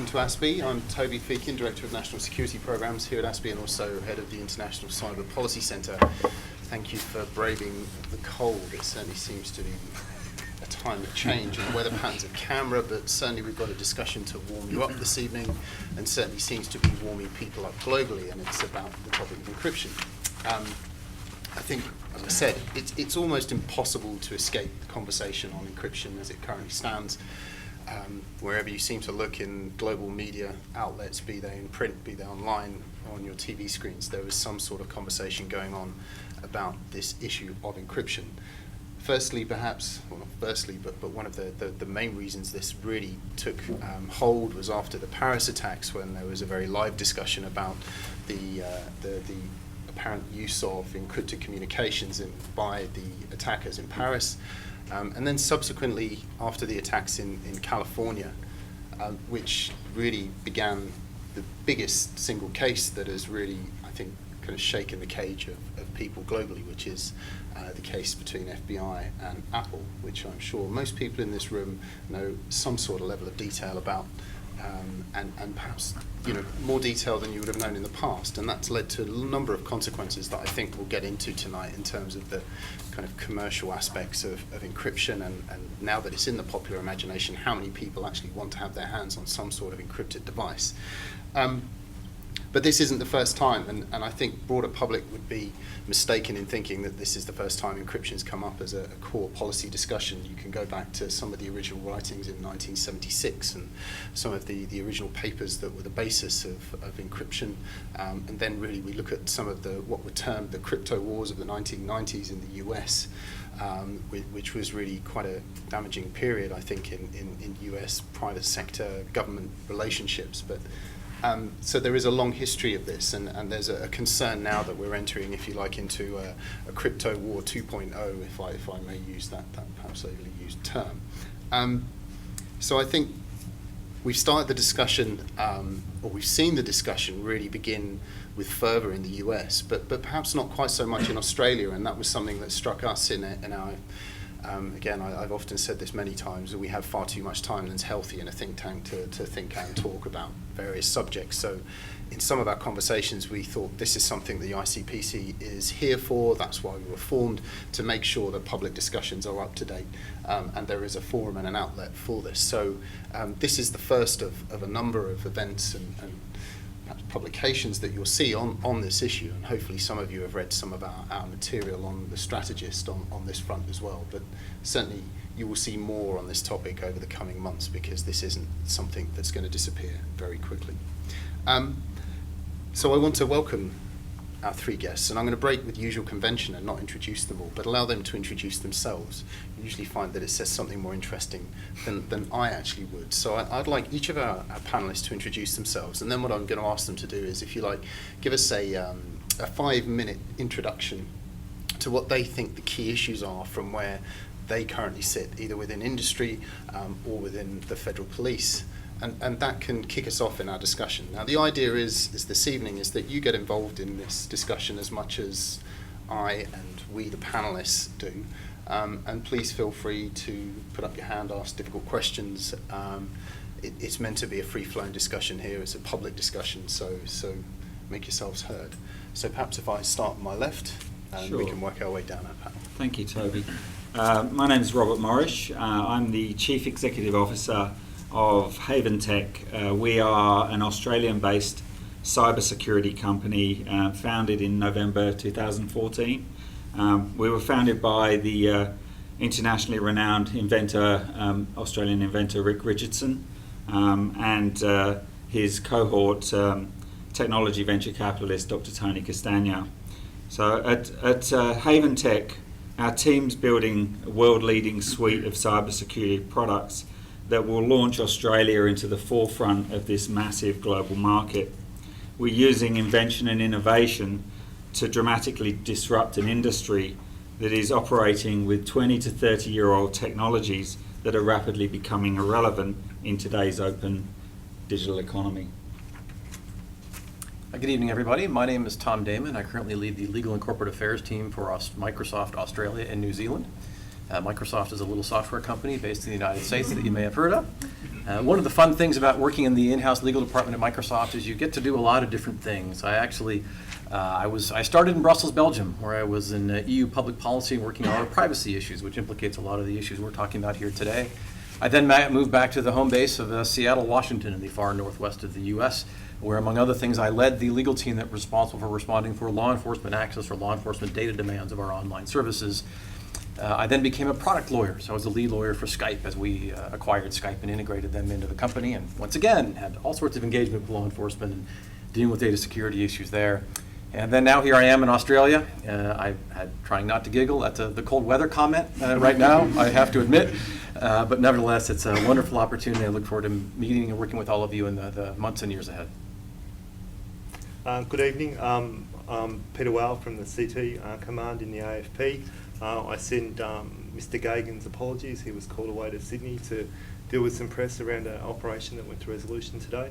welcome to ASPI. I'm Toby Feakin, Director of National Security Programs here at ASPI and also Head of the International Cyber Policy Centre. Thank you for braving the cold. It certainly seems to be a time of change in the weather patterns of Canberra, but certainly we've got a discussion to warm you up this evening and certainly seems to be warming people up globally, and it's about the topic of encryption. I think, as I said, it's almost impossible to escape the conversation on encryption as it currently stands. Wherever you seem to look in global media outlets, be they in print, be they online, or on your TV screens, there is some sort of conversation going on about this issue of encryption. Firstly, perhaps, well not firstly, but one of the main reasons this really took hold was after the Paris attacks, when there was a very live discussion about the apparent use of encrypted communications by the attackers in Paris. And then subsequently, after the attacks in California, which really began the biggest single case that has really, I think, kind of shaken the cage of people globally, which is the case between FBI and Apple, which I'm sure most people in this room know some sort of level of detail about, and perhaps more detail than you would have known in the past. And that's led to a number of consequences that I think we'll get into tonight in terms of the kind of commercial aspects of encryption, and now that it's in the popular imagination, how many people actually want to have their hands on some sort of encrypted device. But this isn't the first time, and I think broader public would be mistaken in thinking that this is the first time encryption's come up as a core policy discussion. You can go back to some of the original writings in 1976 and some of the original papers that were the basis of encryption, and then really we look at some of what were termed the crypto wars of the 1990s in the US, which was really quite a damaging period, I think, in US private sector government relationships. But so there is a long history of this, and there's a concern now that we're entering, if you like, into a crypto war 2.0, if I may use that perhaps overly used term. So I think we've started the discussion, or we've seen the discussion really begin with fervour in the US, but perhaps not quite so much in Australia, and that was something that struck us in our again, I've often said this many times, that we have far too much time, and it's healthy in a think tank to think and talk about various subjects. So in some of our conversations, we thought this is something the ICPC is here for. That's why we were formed, to make sure that public discussions are up to date, and there is a forum and an outlet for this. So this is the first of a number of events and publications that you'll see on this issue, and hopefully some of you have read some of our material on the strategist on this front as well, but certainly you will see more on this topic over the coming months, because this isn't something that's going to disappear very quickly. So I want to welcome our three guests, and I'm going to break with usual convention and not introduce them all, but allow them to introduce themselves. You usually find that it says something more interesting than I actually would. So I'd like each of our panelists to introduce themselves, and then what I'm going to ask them to do is, if you like, give us a 5-minute introduction to what they think the key issues are from where they currently sit, either within industry or within the federal police. And that can kick us off in our discussion. Now, the idea is this evening is that you get involved in this discussion as much as I and we, the panelists, do. And please feel free to put up your hand, ask difficult questions. It's meant to be a free-flowing discussion here. It's a public discussion, so make yourselves heard. So perhaps if I start on my left, and Sure. we can work our way down our panel. Thank you, Toby. My name is Robert Morrish. I'm the Chief Executive Officer of Haventec. We are an Australian-based cybersecurity company founded in November 2014. We were founded by the internationally renowned inventor, Australian inventor Rick Richardson, and his cohort, technology venture capitalist Dr. Tony Castagna. So at Haventec, our team's building a world-leading suite of cybersecurity products that will launch Australia into the forefront of this massive global market. We're using invention and innovation to dramatically disrupt an industry that is operating with 20 to 30-year-old technologies that are rapidly becoming irrelevant in today's open digital economy. Good evening, everybody. My name is Tom Daeman. I currently lead the Legal and Corporate Affairs team for Microsoft Australia and New Zealand. Microsoft is a little software company based in the United States that you may have heard of. One of the fun things about working in the in-house legal department at Microsoft is you get to do a lot of different things. I started in Brussels, Belgium, where I was in EU public policy and working on a lot of privacy issues, which implicates a lot of the issues we're talking about here today. I then moved back to the home base of Seattle, Washington, in the far northwest of the U.S., where, among other things, I led the legal team that was responsible for responding for law enforcement access or law enforcement data demands of our online services. I then became a product lawyer, so I was the lead lawyer for Skype as we acquired Skype and integrated them into the company, and once again had all sorts of engagement with law enforcement and dealing with data security issues there. And then now here I am in Australia. I had trying not to giggle at the cold weather comment right now, I have to admit. But nevertheless, it's a wonderful opportunity. I look forward to meeting and working with all of you in the months and years ahead. Good evening. I'm Peter Whowell from the CT Command in the AFP. I send Mr. Gagan's apologies. He was called away to Sydney to deal with some press around an operation that went to resolution today.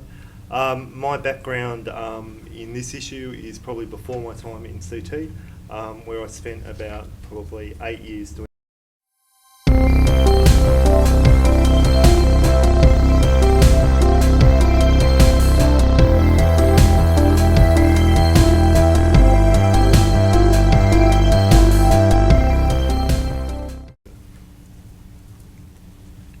My background in this issue is probably before my time in CT, where I spent about probably 8 years doing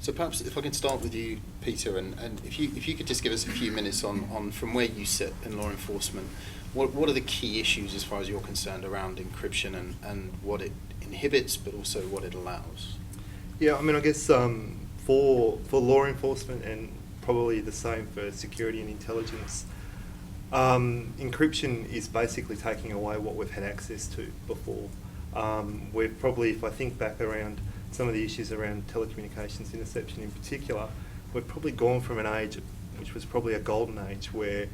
So perhaps if I can start with you, Peter, and if you could just give us a few minutes on from where you sit in law enforcement, what are the key issues as far as you're concerned around encryption and what it inhibits, but also what it allows? Yeah, I mean, I guess for law enforcement and probably the same for security and intelligence, encryption is basically taking away what we've had access to before. We've probably, if I think back around some of the issues around telecommunications interception in particular, we've probably gone from an age which was probably a golden age where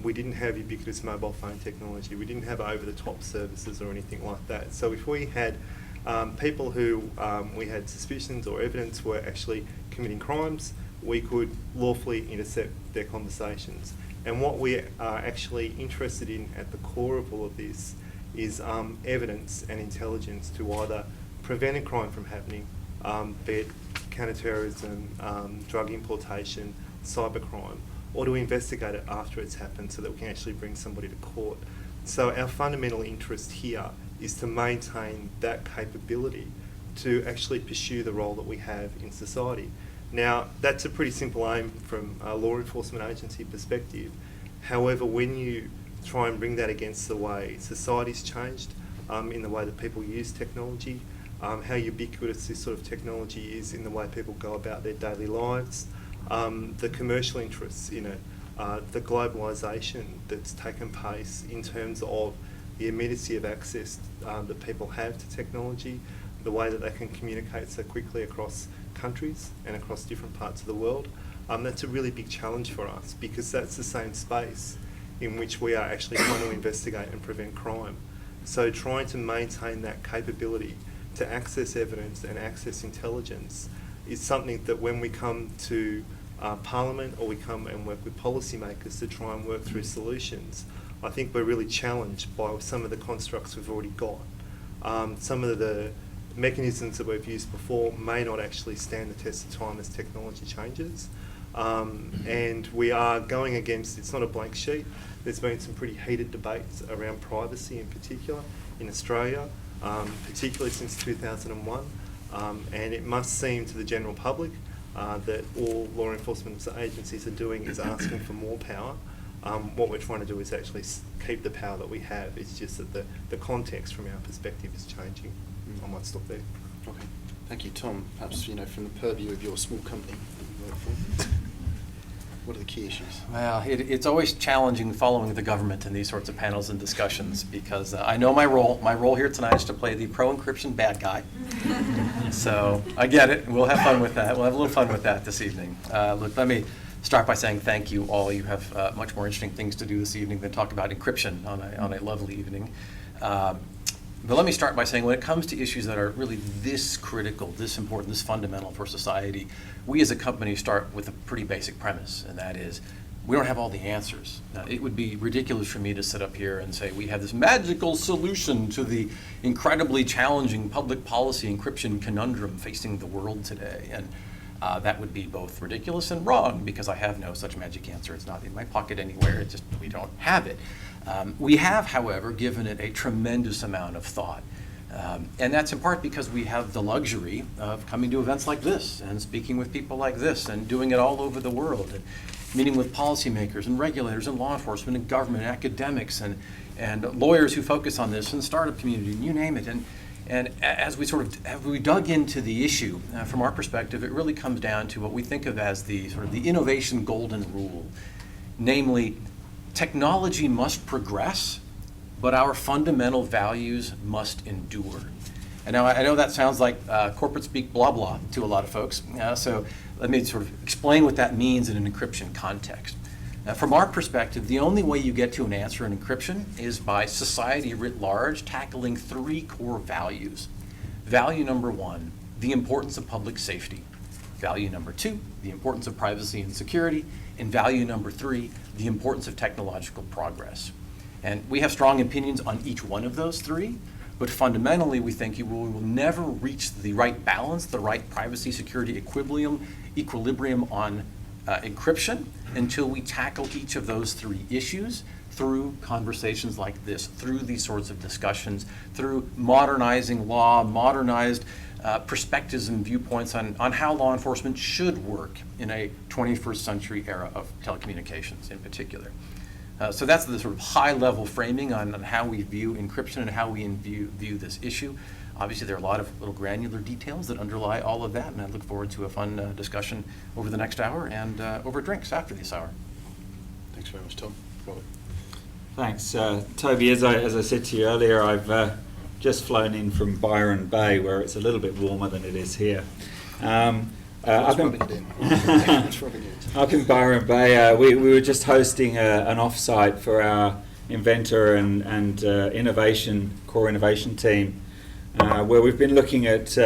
we didn't have ubiquitous mobile phone technology, we didn't have over-the-top services or anything like that. So if we had people who we had suspicions or evidence were actually committing crimes, we could lawfully intercept their conversations. And what we are actually interested in at the core of all of this is evidence and intelligence to either prevent a crime from happening, be it counter-terrorism, drug importation, cybercrime, or to investigate it after it's happened so that we can actually bring somebody to court. So our fundamental interest here is to maintain that capability to actually pursue the role that we have in society. Now, that's a pretty simple aim from a law enforcement agency perspective. However, when you try and bring that against the way society's changed, in the way that people use technology, how ubiquitous this sort of technology is in the way people go about their daily lives, the commercial interests in it, the globalisation that's taken place in terms of the immediacy of access that people have to technology, the way that they can communicate so quickly across countries and across different parts of the world. That's a really big challenge for us because that's the same space in which we are actually trying to investigate and prevent crime. So trying to maintain that capability to access evidence and access intelligence is something that when we come to Parliament or we come and work with policymakers to try and work through solutions, I think we're really challenged by some of the constructs we've already got. Some of the mechanisms that we've used before may not actually stand the test of time as technology changes. And we are going against, it's not a blank sheet, there's been some pretty heated debates around privacy in particular in Australia, particularly since 2001, and it must seem to the general public that all law enforcement agencies are doing is asking for more power. What we're trying to do is actually keep the power that we have. It's just that the context from our perspective is changing. I might stop there. Okay, thank you, Tom. Perhaps from the purview of your small company that you work for, what are the key issues? Well, it's always challenging following the government in these sorts of panels and discussions because I know my role. My role here tonight is to play the pro-encryption bad guy. So I get it. We'll have fun with that. We'll have a little fun with that this evening. Look, let me start by saying thank you all. You have much more interesting things to do this evening than talk about encryption on a lovely evening. But let me start by saying when it comes to issues that are really this critical, this important, this fundamental for society, we as a company start with a pretty basic premise, and that is we don't have all the answers. It would be ridiculous for me to sit up here and say we have this magical solution to the incredibly challenging public policy encryption conundrum facing the world today. And that would be both ridiculous and wrong, because I have no such magic answer. It's not in my pocket anywhere. It's just we don't have it. We have, however, given it a tremendous amount of thought. And that's in part because we have the luxury of coming to events like this and speaking with people like this and doing it all over the world, and meeting with policymakers and regulators and law enforcement and government and academics and lawyers who focus on this and startup community and you name it. And as we dug into the issue, from our perspective, it really comes down to what we think of as the sort of the innovation golden rule. Namely, technology must progress, but our fundamental values must endure. And now I know that sounds like corporate speak blah blah to a lot of folks, so let me sort of explain what that means in an encryption context. From our perspective, the only way you get to an answer in encryption is by society writ large tackling three core values. Value number one, the importance of public safety. Value number two, the importance of privacy and security. And value number three, the importance of technological progress. And we have strong opinions on each one of those three, but fundamentally we think we will never reach the right balance, the right privacy security equilibrium on encryption until we tackle each of those three issues through conversations like this, through these sorts of discussions, through modernizing law, modernized perspectives and viewpoints on how law enforcement should work in a 21st century era of telecommunications in particular. So that's the sort of high-level framing on how we view encryption and how we view this issue. Obviously, there are a lot of little granular details that underlie all of that, and I look forward to a fun discussion over the next hour and over drinks after this hour. Thanks very much, Tom. Robert. Thanks. Toby, as I said to you earlier, I've just flown in from Byron Bay, where it's a little bit warmer than it is here. Up in Byron Bay, we were just hosting an off-site for our inventor and core innovation team, where we've been looking at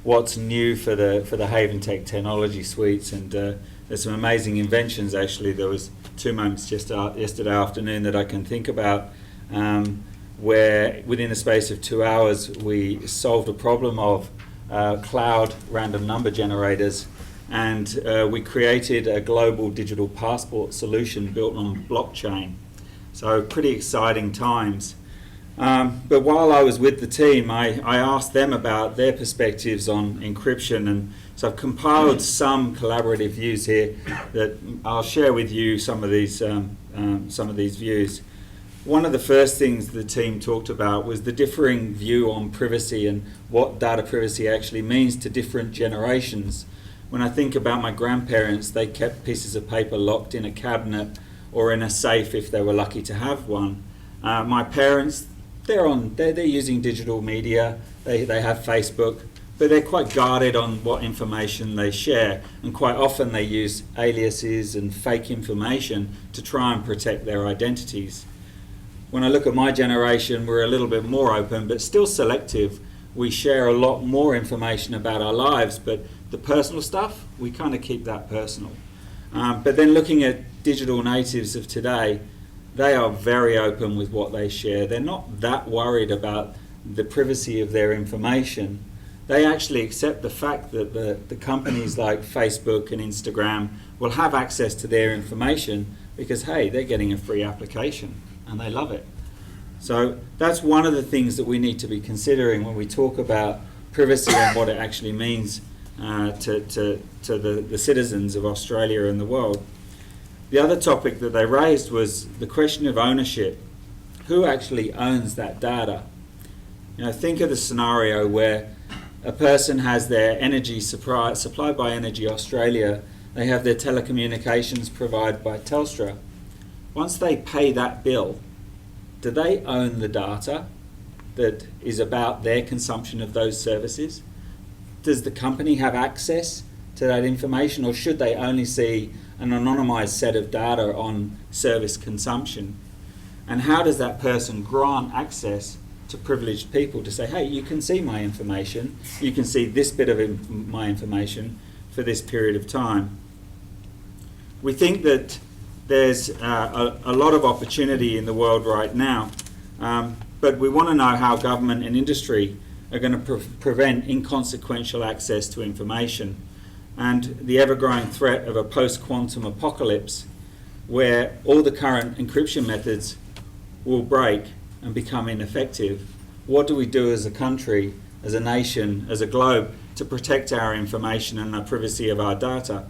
what's new for the Haventec technology suites, and there's some amazing inventions. Actually, there was 2 moments just yesterday afternoon that I can think about, where within the space of 2 hours we solved a problem of cloud random number generators, and we created a global digital passport solution built on blockchain. So pretty exciting times. But while I was with the team, I asked them about their perspectives on encryption, and so I've compiled some collaborative views here that I'll share with you some of these views. One of the first things the team talked about was the differing view on privacy and what data privacy actually means to different generations. When I think about my grandparents, they kept pieces of paper locked in a cabinet or in a safe if they were lucky to have one. My parents, they're using digital media, they have Facebook, but they're quite guarded on what information they share, and quite often they use aliases and fake information to try and protect their identities. When I look at my generation, we're a little bit more open, but still selective. We share a lot more information about our lives, but the personal stuff, we kind of keep that personal. But then looking at digital natives of today, they are very open with what they share. They're not that worried about the privacy of their information. They actually accept the fact that the companies like Facebook and Instagram will have access to their information because, hey, they're getting a free application and they love it. So that's one of the things that we need to be considering when we talk about privacy and what it actually means to the citizens of Australia and the world. The other topic that they raised was the question of ownership. Who actually owns that data? Think of the scenario where a person has their energy supplied by Energy Australia. They have their telecommunications provided by Telstra. Once they pay that bill, do they own the data that is about their consumption of those services? Does the company have access to that information, or should they only see an anonymized set of data on service consumption? And how does that person grant access to privileged people to say, hey, you can see my information, you can see this bit of my information for this period of time? We think that there's a lot of opportunity in the world right now, but we want to know how government and industry are going to prevent inconsequential access to information and the ever-growing threat of a post-quantum apocalypse where all the current encryption methods will break and become ineffective. What do we do as a country, as a nation, as a globe to protect our information and the privacy of our data?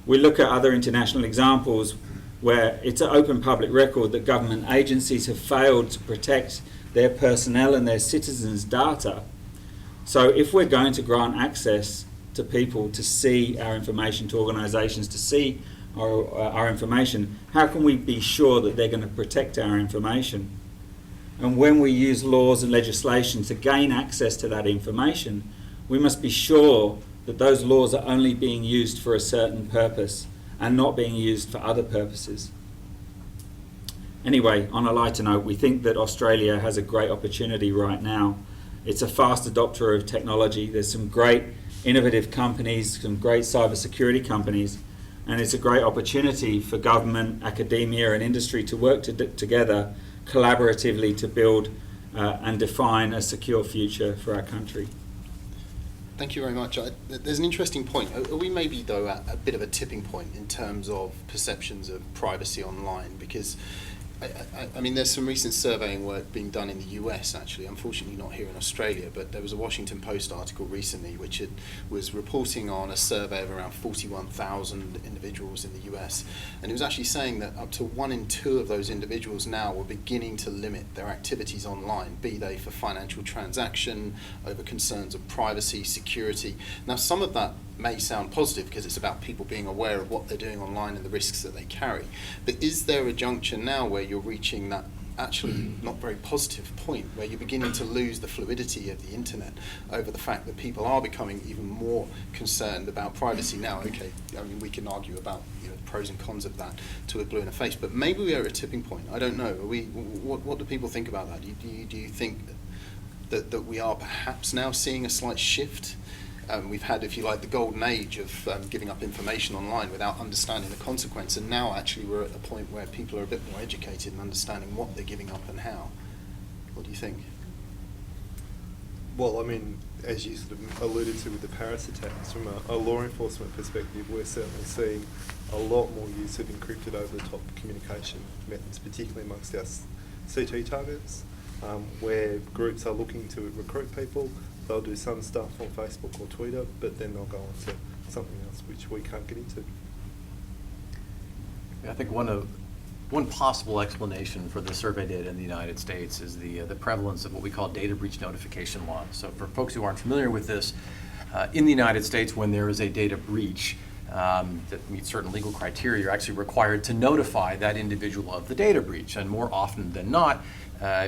We look at other international examples where it's an open public record that government agencies have failed to protect their personnel and their citizens' data. So if we're going to grant access to people to see our information, to organisations to see our information, how can we be sure that they're going to protect our information? And when we use laws and legislation to gain access to that information, we must be sure that those laws are only being used for a certain purpose and not being used for other purposes. Anyway, on a lighter note, we think that Australia has a great opportunity right now. It's a fast adopter of technology. There's some great innovative companies, some great cybersecurity companies, and it's a great opportunity for government, academia and industry to work together collaboratively to build and define a secure future for our country. Thank you very much. There's an interesting point. Are we maybe, though, at a bit of a tipping point in terms of perceptions of privacy online? Because, I mean, there's some recent surveying work being done in the US, actually, unfortunately not here in Australia, but there was a Washington Post article recently which was reporting on a survey of around 41,000 individuals in the US, and it was actually saying that up to 1 in 2 of those individuals now were beginning to limit their activities online, be they for financial transaction, over concerns of privacy, security. Now, some of that may sound positive because it's about people being aware of what they're doing online and the risks that they carry. But is there a juncture now where you're reaching that actually not very positive point where you're beginning to lose the fluidity of the internet over the fact that people are becoming even more concerned about privacy now? Okay, I mean, we can argue about the pros and cons of that to a blue in the face, but maybe we are at a tipping point. I don't know. What do people think about that? Do you think that we are perhaps now seeing a slight shift? We've had, if you like, the golden age of giving up information online without understanding the consequence, and now actually we're at a point where people are a bit more educated and understanding what they're giving up and how. What do you think? Well, I mean, as you sort of alluded to with the Paris attacks, from a law enforcement perspective, we're certainly seeing a lot more use of encrypted over-the-top communication methods, particularly amongst our CT targets, where groups are looking to recruit people. They'll do some stuff on Facebook or Twitter, but then they'll go on to something else which we can't get into. I think one possible explanation for the survey data in the United States is the prevalence of what we call data breach notification laws. So for folks who aren't familiar with this, in the United States, when there is a data breach that meets certain legal criteria, you're actually required to notify that individual of the data breach. And more often than not,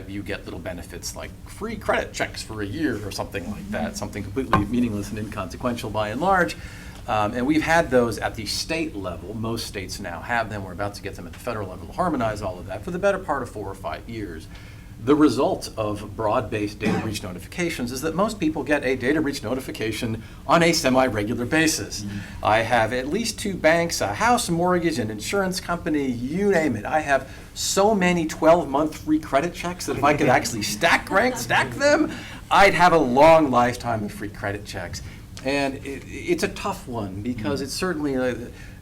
you get little benefits like free credit checks for a year or something like that, something completely meaningless and inconsequential by and large. And we've had those at the state level. Most states now have them. We're about to get them at the federal level to harmonize all of that for the better part of 4 or 5 years. The result of broad-based data breach notifications is that most people get a data breach notification on a semi-regular basis. Mm-hmm. I have at least 2 banks, a house, a mortgage, an insurance company, you name it. I have so many 12-month free credit checks that if I could actually stack them, I'd have a long lifetime of free credit checks. And it's a tough one because it's certainly,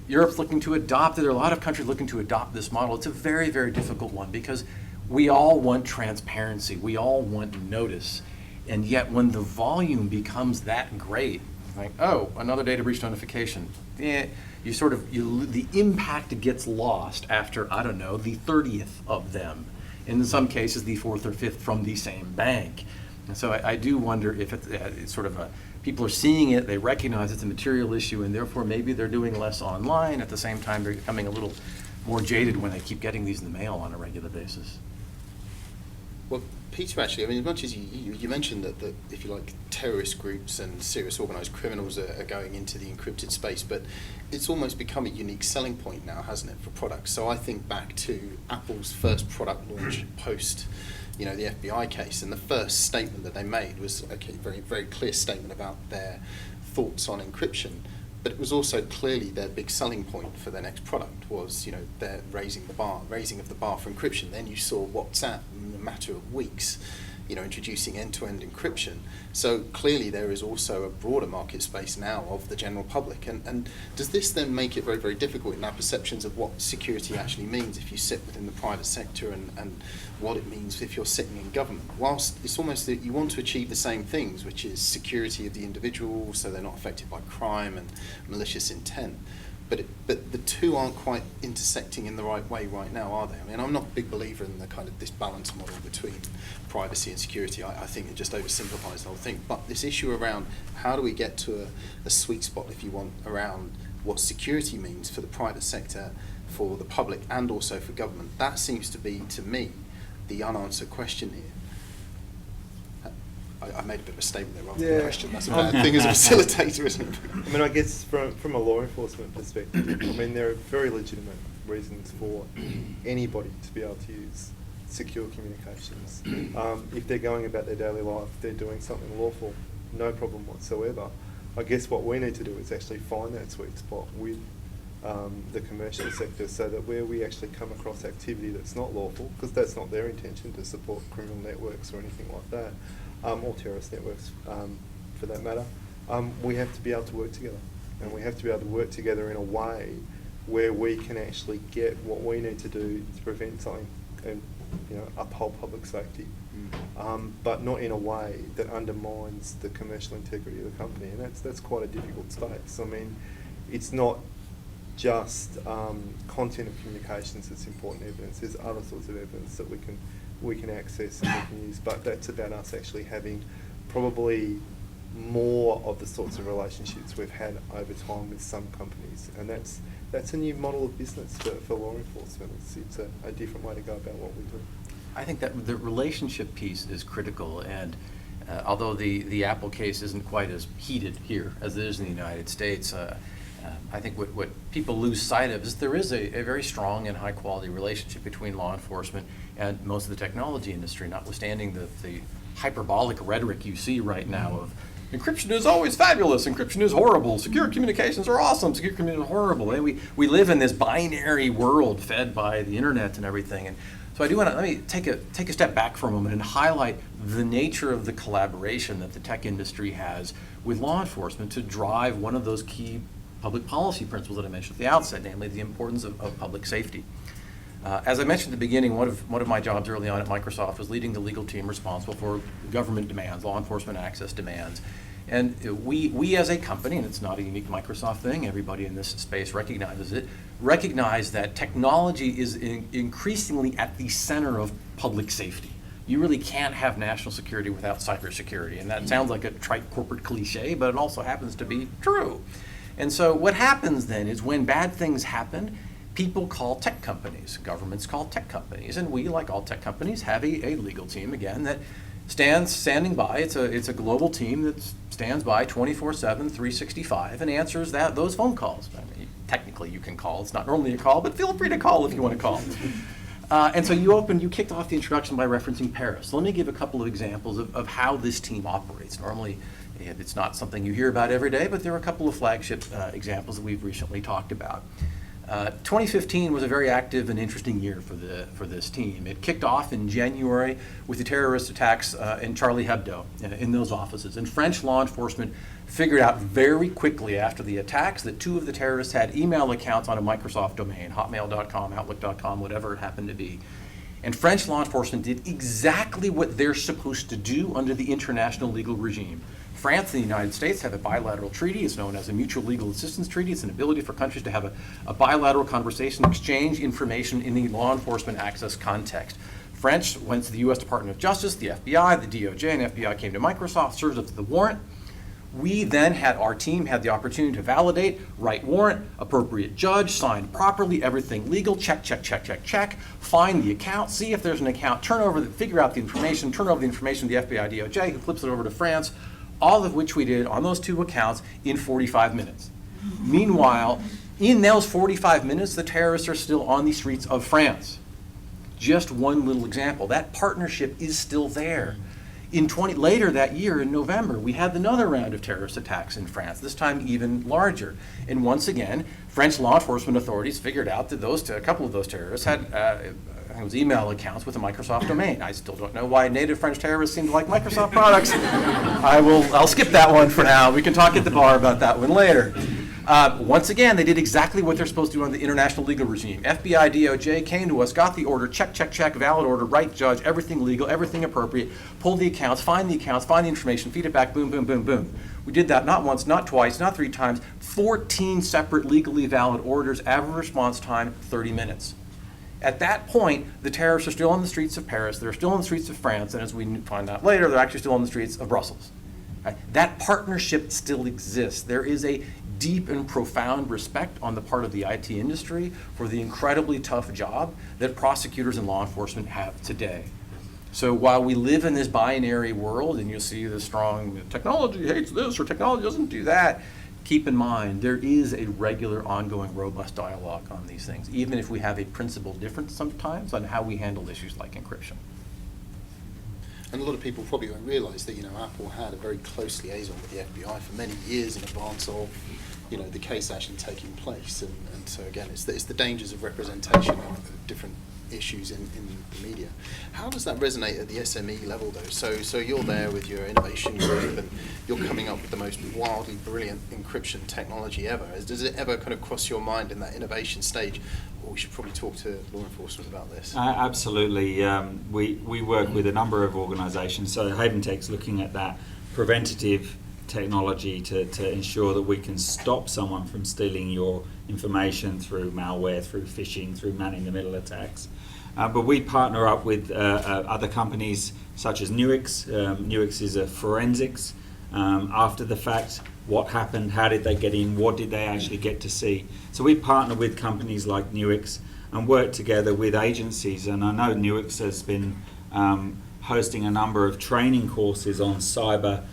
Europe's looking to adopt it. There are a lot of countries looking to adopt this model. It's a very, very difficult one because we all want transparency. We all want notice. And yet when the volume becomes that great, like, oh, another data breach notification, the impact gets lost after, I don't know, the 30th of them. In some cases, the 4th or 5th from the same bank. And so I do wonder if it's sort of people are seeing it, they recognize it's a material issue, and therefore maybe they're doing less online. At the same time, they're becoming a little more jaded when they keep getting these in the mail on a regular basis. Well, Peter, actually, I mean, as much as you mentioned that, if you like, terrorist groups and serious organised criminals are going into the encrypted space, but it's almost become a unique selling point now, hasn't it, for products? So I think back to Apple's first product launch post, the FBI case, and the first statement that they made was, okay, very, very clear statement about their thoughts on encryption. but it was also clearly their big selling point for their next product was, their raising of the bar for encryption. Then you saw WhatsApp in a matter of weeks, introducing end-to-end encryption. So clearly there is also a broader market space now of the general public. And does this then make it very, very difficult in our perceptions of what security actually means if you sit within the private sector and what it means if you're sitting in government? Whilst it's almost that you want to achieve the same things, which is security of the individual so they're not affected by crime and malicious intent. But the two aren't quite intersecting in the right way right now, are they? I mean, I'm not a big believer in the kind of this balance model between privacy and security. I think it just oversimplifies the whole thing. But this issue around how do we get to a sweet spot, if you want, around what security means for the private sector, for the public, and also for government, that seems to be, to me, the unanswered question here. I made a bit of a statement there rather than a question. That's a bad thing as a facilitator, isn't it? I mean, I guess from a law enforcement perspective, I mean, there are very legitimate reasons for anybody to be able to use secure communications. If they're going about their daily life, they're doing something lawful, no problem whatsoever. I guess what we need to do is actually find that sweet spot with the commercial sector, so that where we actually come across activity that's not lawful, because that's not their intention to support criminal networks or anything like that, or terrorist networks for that matter, we have to be able to work together. And we have to be able to work together in a way where we can actually get what we need to do to prevent something and uphold public safety, but not in a way that undermines the commercial integrity of the company. And that's quite a difficult space. I mean, it's not just content of communications that's important evidence. There's other sorts of evidence that we can access and we can use, but that's about us actually having probably more of the sorts of relationships we've had over time with some companies, and that's a new model of business for law enforcement. It's a different way to go about what we do. I think that the relationship piece is critical, and although the Apple case isn't quite as heated here as it is in the United States, I think what people lose sight of is there is a very strong and high quality relationship between law enforcement and most of the technology industry, notwithstanding the hyperbolic rhetoric you see right now of encryption is always fabulous, encryption is horrible, secure communications are awesome, secure communications are horrible. And we live in this binary world fed by the internet and everything. And so I do want to, let me take a step back for a moment and highlight the nature of the collaboration that the tech industry has with law enforcement to drive one of those key public policy principles that I mentioned at the outset, namely the importance of public safety. As I mentioned at the beginning, one of my jobs early on at Microsoft was leading the legal team responsible for government demands, law enforcement access demands. And we as a company, and it's not a unique Microsoft thing, everybody in this space recognizes it, recognize that technology is increasingly at the center of public safety. You really can't have national security without cybersecurity. And that sounds like a trite corporate cliche, but it also happens to be true. And so what happens then is when bad things happen, people call tech companies, governments call tech companies, and we, like all tech companies, have a legal team, again, that standing by. It's a global team that stands by 24/7, 365, and answers those phone calls. I mean, technically you can call. It's not normally a call, but feel free to call if you want to call. And so you kicked off the introduction by referencing Paris. So let me give a couple of examples of how this team operates. Normally, it's not something you hear about every day, but there are a couple of flagship examples that we've recently talked about. 2015 was a very active and interesting year for this team. It kicked off in January with the terrorist attacks in Charlie Hebdo in those offices. And French law enforcement figured out very quickly after the attacks that two of the terrorists had email accounts on a Microsoft domain, hotmail.com, outlook.com, whatever it happened to be. And French law enforcement did exactly what they're supposed to do under the international legal regime. France and the United States have a bilateral treaty. It's known as a mutual legal assistance treaty. It's an ability for countries to have a bilateral conversation, exchange information in the law enforcement access context. French went to the U.S. Department of Justice, the FBI, the DOJ, and FBI came to Microsoft, served up the warrant. We then our team had the opportunity to validate, write warrant, appropriate judge, signed properly, everything legal, check, find the account, see if there's an account, figure out the information, turn over the information to the FBI, DOJ, who flips it over to France, all of which we did on those two accounts in 45 minutes. Meanwhile, in those 45 minutes, the terrorists are still on the streets of France. Just one little example. That partnership is still there. Later that year, in November, we had another round of terrorist attacks in France, this time even larger. And once again, French law enforcement authorities figured out that a couple of those terrorists had it was email accounts with a Microsoft domain. I still don't know why native French terrorists seem to like Microsoft products. I'll skip that one for now. We can talk at the bar about that one later. Once again, they did exactly what they're supposed to do on the international legal regime. FBI, DOJ came to us, got the order, check, valid order, right judge, everything legal, everything appropriate, pull the accounts, find the information, feed it back, boom, boom, boom, boom. We did that not once, not twice, not 3 times, 14 separate legally valid orders, average response time, 30 minutes. At that point, the terrorists are still on the streets of Paris, they're still on the streets of France, and as we find out later, they're actually still on the streets of Brussels. Right? That partnership still exists. There is a deep and profound respect on the part of the IT industry for the incredibly tough job that prosecutors and law enforcement have today. So while we live in this binary world, and you'll see the strong technology hates this or technology doesn't do that, keep in mind there is a regular, ongoing, robust dialogue on these things, even if we have a principled difference sometimes on how we handle issues like encryption. And a lot of people probably won't realise that Apple had a very close liaison with the FBI for many years in advance of the case actually taking place. And so again, it's the dangers of representation of different issues in the media. How does that resonate at the SME level though? So you're there with your innovation group and you're coming up with the most wildly brilliant encryption technology ever. Does it ever kind of cross your mind in that innovation stage, or we should probably talk to law enforcement about this? Absolutely. We work with a number of organisations. So Haventec's looking at that preventative technology to ensure that we can stop someone from stealing your information through malware, through phishing, through man-in-the-middle attacks. But we partner up with other companies such as Nuix. Nuix is a forensics. After the fact, what happened, how did they get in, what did they actually get to see? So we partner with companies like Nuix and work together with agencies. And I know Nuix has been hosting a number of training courses on cyber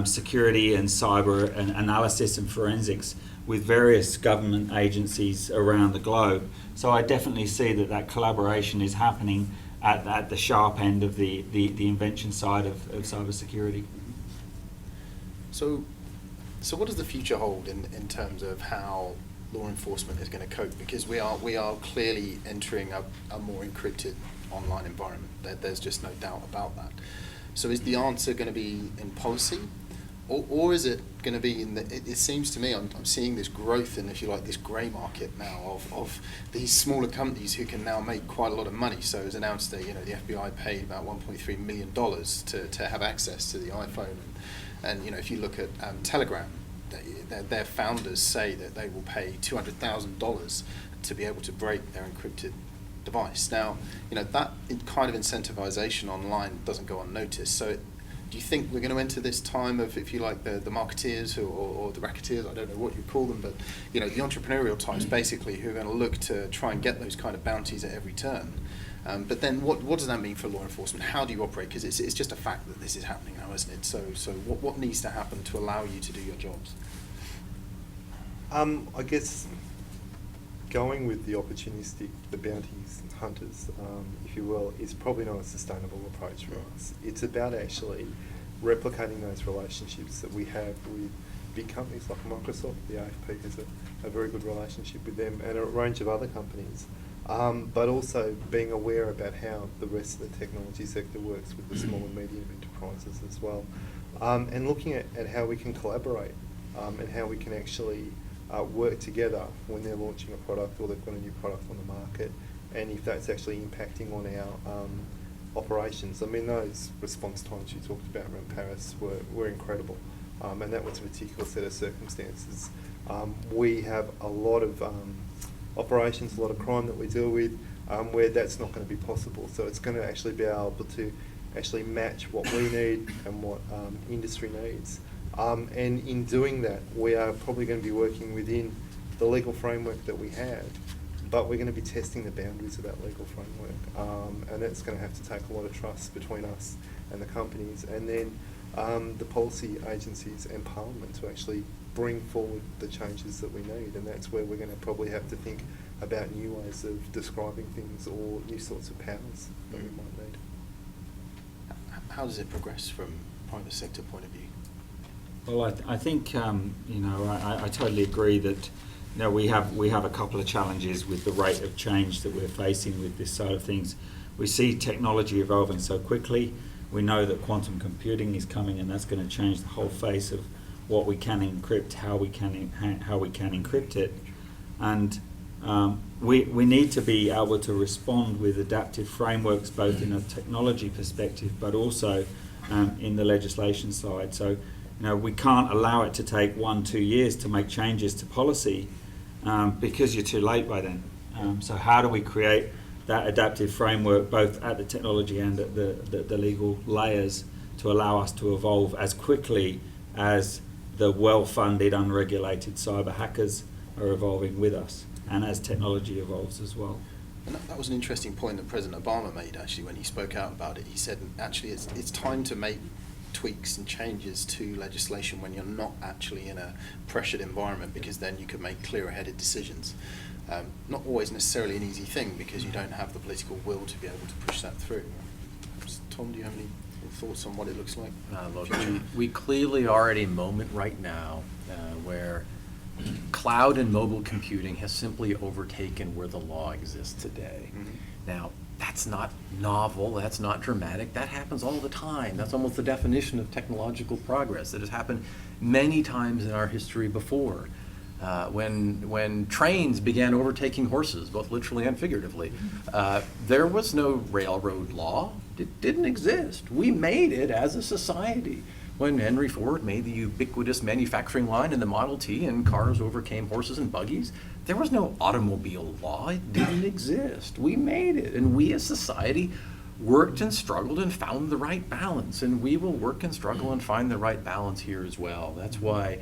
security and cyber and analysis and forensics with various government agencies around the globe. So I definitely see that collaboration is happening at the sharp end of the invention side of cyber security. So what does the future hold in terms of how law enforcement is going to cope? Because we are clearly entering a more encrypted online environment. There's just no doubt about that. So is the answer going to be in policy, or is it going to be in the? It seems to me I'm seeing this growth in, if you like, this grey market now of these smaller companies who can now make quite a lot of money. So it was announced that the FBI paid about $1.3 million to have access to the iPhone, and if you look at Telegram, their founders say that they will pay $200,000 to be able to break their encrypted device. Now, that kind of incentivization online doesn't go unnoticed. So do you think we're going to enter this time of, if you like, the marketeers or the racketeers, I don't know what you call them, but the entrepreneurial types basically who are going to look to try and get those kind of bounties at every turn? But then what does that mean for law enforcement? How do you operate? Because it's just a fact that this is happening now, isn't it? So what needs to happen to allow you to do your jobs? I guess going with the opportunistic, the bounties hunters, if you will, is probably not a sustainable approach for us. It's about actually replicating those relationships that we have with big companies like Microsoft. The AFP has a very good relationship with them, and a range of other companies. But also being aware about how the rest of the technology sector works with the small and medium enterprises as well. And looking at how we can collaborate and how we can actually work together when they're launching a product or they've got a new product on the market, and if that's actually impacting on our operations. I mean, those response times you talked about around Paris were incredible, and that was a particular set of circumstances. We have a lot of operations, a lot of crime that we deal with where that's not going to be possible. So it's going to actually be able to actually match what we need and what industry needs. And in doing that, we are probably going to be working within the legal framework that we have, but we're going to be testing the boundaries of that legal framework. And that's going to have to take a lot of trust between us and the companies, and then the policy agencies and Parliament to actually bring forward the changes that we need. And that's where we're going to probably have to think about new ways of describing things or new sorts of powers that we might need. how does it progress from private sector point of view? Well, I think I totally agree that we have a couple of challenges with the rate of change that we're facing with this side of things. We see technology evolving so quickly. We know that quantum computing is coming, and that's going to change the whole face of what we can encrypt, how we can encrypt it, and we need to be able to respond with adaptive frameworks, both in a technology perspective, but also in the legislation side. So, we can't allow it to take 1-2 years to make changes to policy because you're too late by then. So how do we create that adaptive framework both at the technology and at the legal layers to allow us to evolve as quickly as the well-funded, unregulated cyber hackers are evolving with us, and as technology evolves as well. And that was an interesting point that President Obama made, actually, when he spoke out about it. He said, actually, it's time to make tweaks and changes to legislation when you're not actually in a pressured environment, because then you can make clearer-headed decisions. Not always necessarily an easy thing, because you don't have the political will to be able to push that through. Tom, do you have any thoughts on what it looks like? Look, we clearly are at a moment right now where cloud and mobile computing has simply overtaken where the law exists today. Mm-hmm. Now, that's not novel, that's not dramatic, that happens all the time. That's almost the definition of technological progress. It has happened many times in our history before. When trains began overtaking horses, both literally and figuratively, there was no railroad law. It didn't exist. We made it as a society. When Henry Ford made the ubiquitous manufacturing line in the Model T and cars overcame horses and buggies, there was no automobile law. It didn't exist. We made it, and we as society worked and struggled and found the right balance, and we will work and struggle and find the right balance here as well. That's why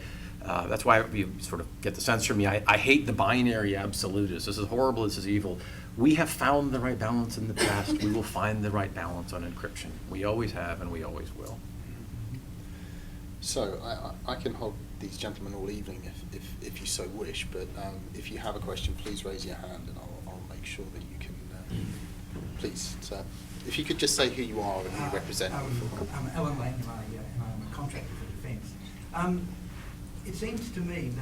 you sort of get the sense from me, I hate the binary absolutists. This is horrible, this is evil. We have found the right balance in the past. We will find the right balance on encryption. We always have, and we always will. So I can hold these gentlemen all evening if you so wish, but if you have a question, please raise your hand and I'll make sure that you can, please. So if you could just say who you are and who you represent. I'm Alan Lane, and I'm a contractor for Defence. It seems to me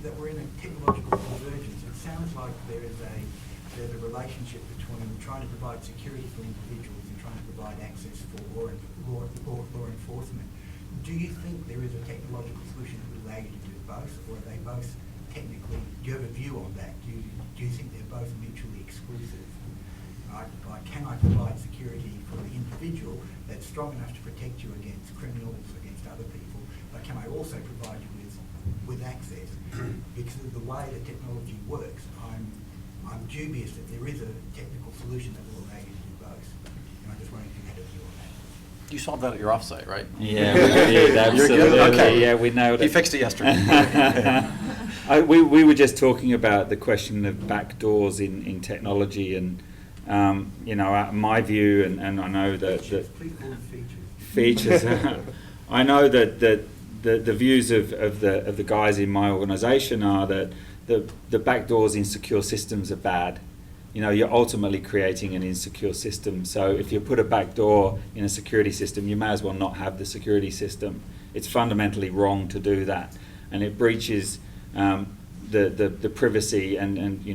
that we're in a technological convergence. It sounds like there's a relationship between trying to provide security for individuals and trying to provide access for law enforcement. Do you think there is a technological solution that will allow you to do both, or are they both technically, do you have a view on that? Do you think they're both mutually exclusive? Right? Like, can I provide security for the individual that's strong enough to protect you against criminals, against other people, but can I also provide you with access? Because of the way the technology works, I'm dubious that there is a technical solution that will allow you to do both. And I'm just wondering if you had a view on that. You solved that at your offsite, right? Yeah, we did, absolutely. You're good? Okay. Yeah, we nailed it. He fixed it yesterday. We were just talking about the question of backdoors in technology, and my view, and I know that Please call them features. I know that the views of the guys in my organisation are that the backdoors in secure systems are bad. You're ultimately creating an insecure system. So if you put a backdoor in a security system, you may as well not have the security system. It's fundamentally wrong to do that, and it breaches the privacy. And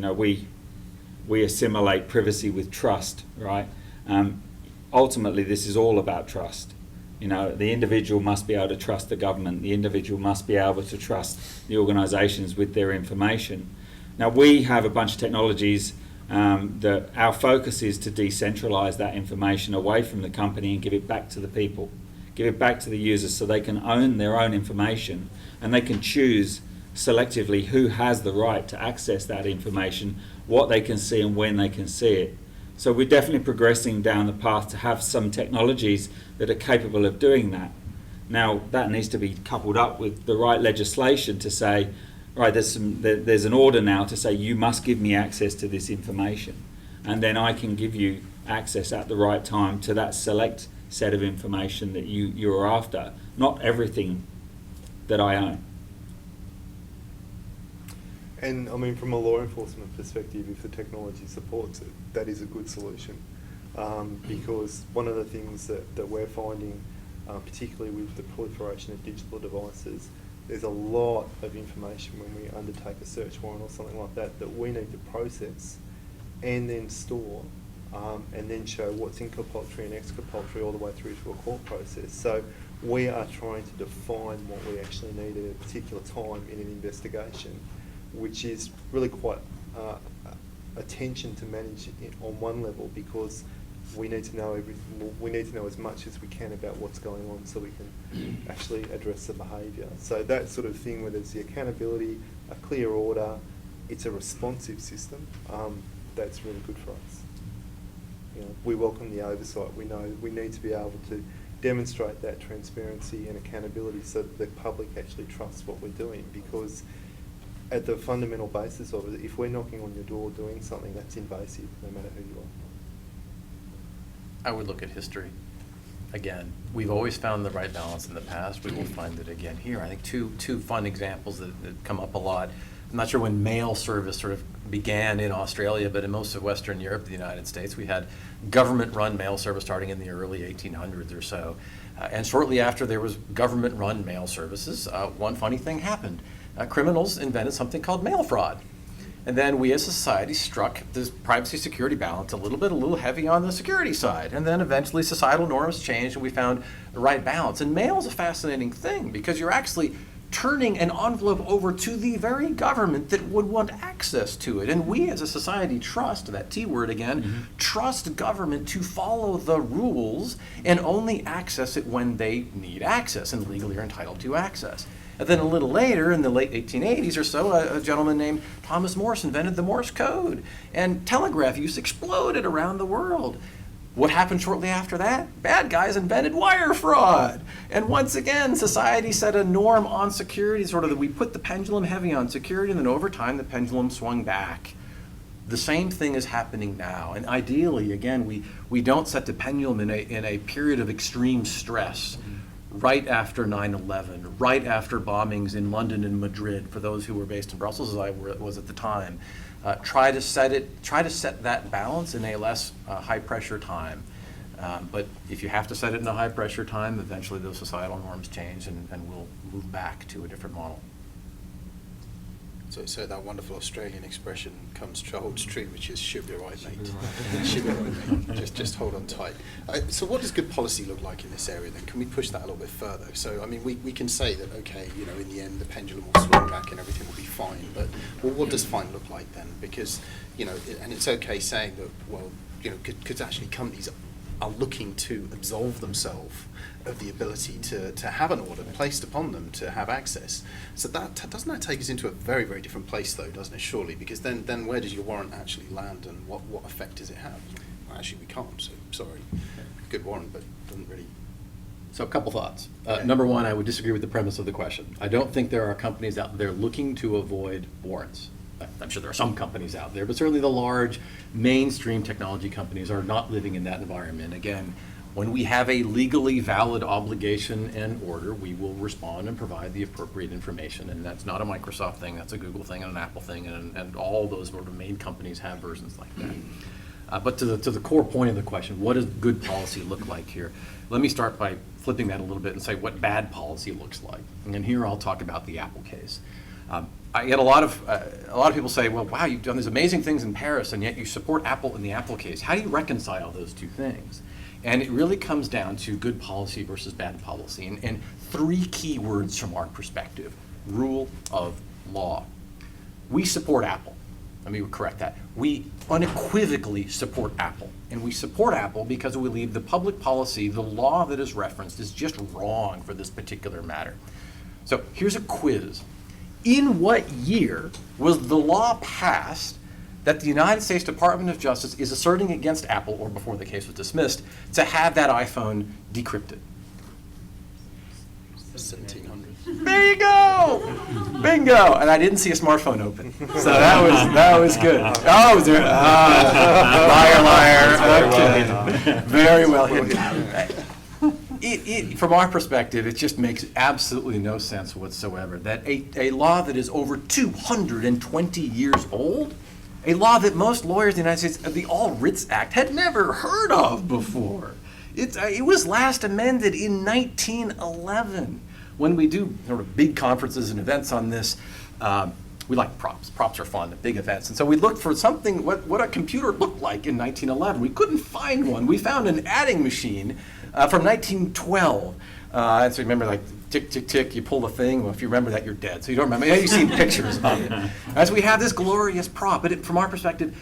we assimilate privacy with trust, right? Ultimately, this is all about trust. The individual must be able to trust the government. The individual must be able to trust the organisations with their information. Now, we have a bunch of technologies that our focus is to decentralise that information away from the company and give it back to the people, give it back to the users, so they can own their own information and they can choose selectively who has the right to access that information, what they can see and when they can see it. So we're definitely progressing down the path to have some technologies that are capable of doing that. Now, that needs to be coupled up with the right legislation to say, right, there's an order now to say you must give me access to this information, and then I can give you access at the right time to that select set of information that you're after, not everything that I own. And I mean, from a law enforcement perspective, if the technology supports it, that is a good solution. because one of the things that we're finding, particularly with the proliferation of digital devices, there's a lot of information when we undertake a search warrant or something like that that we need to process and then store and then show what's inculpatory and exculpatory all the way through to a court process. So we are trying to define what we actually need at a particular time in an investigation, which is really quite a tension to manage on one level, because we need to know everything. We need to know as much as we can about what's going on so we can actually address the behaviour. So that sort of thing where there's the accountability, a clear order, it's a responsive system, that's really good for us. You know, we welcome the oversight. We know we need to be able to demonstrate that transparency and accountability so that the public actually trusts what we're doing, because at the fundamental basis of it, if we're knocking on your door doing something, that's invasive, no matter who you are. I would look at history. Again, we've always found the right balance in the past. We will find it again here. I think two fun examples that come up a lot. I'm not sure when mail service sort of began in Australia, but in most of Western Europe, the United States, we had government-run mail service starting in the early 1800s or so. And shortly after there was government-run mail services, one funny thing happened. Criminals invented something called mail fraud. And then we as a society struck this privacy security balance a little heavy on the security side. And then eventually societal norms changed and we found the right balance. And mail is a fascinating thing because you're actually turning an envelope over to the very government that would want access to it. And we as a society trust, that T word again, trust government to follow the rules and only access it when they need access and legally are entitled to access. And then a little later, in the late 1880s or so, a gentleman named Thomas Morse invented the Morse code, and telegraph use exploded around the world. What happened shortly after that? Bad guys invented wire fraud. And once again, society set a norm on security, sort of that we put the pendulum heavy on security, and then over time the pendulum swung back. The same thing is happening now. And ideally, again, we don't set the pendulum in a period of extreme stress. Right after 9/11, right after bombings in London and Madrid, for those who were based in Brussels, as I was at the time, try to set that balance in a less high-pressure time. But if you have to set it in a high-pressure time, eventually those societal norms change and we'll move back to a different model. So that wonderful Australian expression holds true, which is "should be right, mate." Should be right, mate. Just hold on tight. So what does good policy look like in this area then? Can we push that a little bit further? So I mean, we can say that, okay, you know, in the end the pendulum will swing back and everything will be fine. But well, what does fine look like then? Because, you know, and it's okay saying that, well, you know, because actually companies are looking to absolve themselves of the ability to have an order placed upon them to have access. So that doesn't that take us into a very, very different place though, doesn't it, surely? Because then where does your warrant actually land and what effect does it have? Well, actually we can't, so sorry. Good warrant, but doesn't really. So a couple thoughts. Number one, I would disagree with the premise of the question. I don't think there are companies out there looking to avoid warrants. I'm sure there are some companies out there, but certainly the large mainstream technology companies are not living in that environment. Again, when we have a legally valid obligation and order, we will respond and provide the appropriate information. And that's not a Microsoft thing, that's a Google thing and an Apple thing, and all those sort of main companies have versions like that. But to the core point of the question, what does good policy look like here? Let me start by flipping that a little bit and say what bad policy looks like. And here I'll talk about the Apple case. I get a lot of people say, well, wow, you've done these amazing things in Paris, and yet you support Apple in the Apple case. How do you reconcile those two things? And it really comes down to good policy versus bad policy, and three key words from our perspective: rule of law. We support Apple. Let me correct that. We unequivocally support Apple, and we support Apple because we believe the public policy, the law that is referenced, is just wrong for this particular matter. So here's a quiz. In what year was the law passed that the United States Department of Justice is asserting against Apple, or before the case was dismissed, to have that iPhone decrypted? 1700. There you go! Bingo! And I didn't see a smartphone open, so that was good. Oh, was there? Liar. Okay. Very well hidden. From our perspective, it just makes absolutely no sense whatsoever that a law that is over 220 years old a law that most lawyers in the United States, the All Writs Act, had never heard of before. It was last amended in 1911. When we do sort of big conferences and events on this, we like props. Props are fun at big events. And so we looked for something, what a computer looked like in 1911. We couldn't find one. We found an adding machine from 1912. And so remember, like, tick, tick, tick, you pull the thing. Well, if you remember that, you're dead. So you don't remember. You've seen pictures of it. As we have this glorious prop, but from our perspective,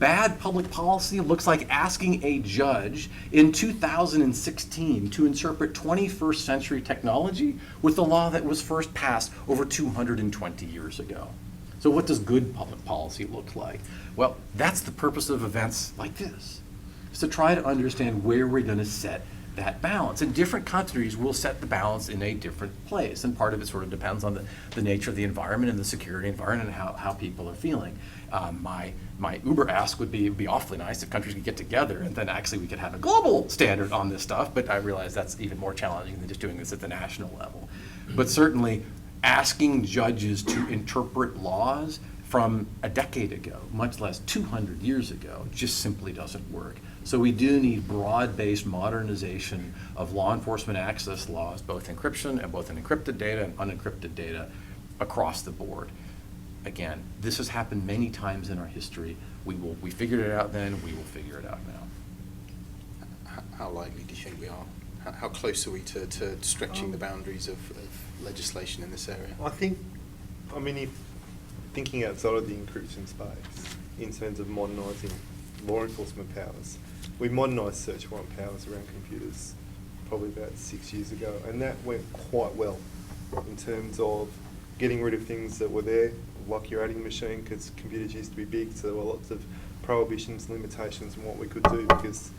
bad public policy looks like asking a judge in 2016 to interpret 21st century technology with the law that was first passed over 220 years ago. So what does good public policy look like? Well, that's the purpose of events like this, is to try to understand where we're going to set that balance. And different countries will set the balance in a different place. And part of it sort of depends on the nature of the environment and the security environment and how people are feeling. My Uber ask would be awfully nice if countries could get together and then actually we could have a global standard on this stuff, but I realize that's even more challenging than just doing this at the national level. But certainly asking judges to interpret laws from a decade ago, much less 200 years ago, just simply doesn't work. So we do need broad-based modernization of law enforcement access laws, both encryption and both in encrypted data and unencrypted data across the board. Again, this has happened many times in our history. We figured it out then, we will figure it out now. How likely do you think we are? How close are we to stretching the boundaries of legislation in this area? I mean, if thinking outside of the encryption space, in terms of modernising law enforcement powers, we modernised search warrant powers around computers probably about 6 years ago, and that went quite well in terms of getting rid of things that were there, like your adding machine, because computers used to be big, so there were lots of prohibitions, limitations on what we could do, because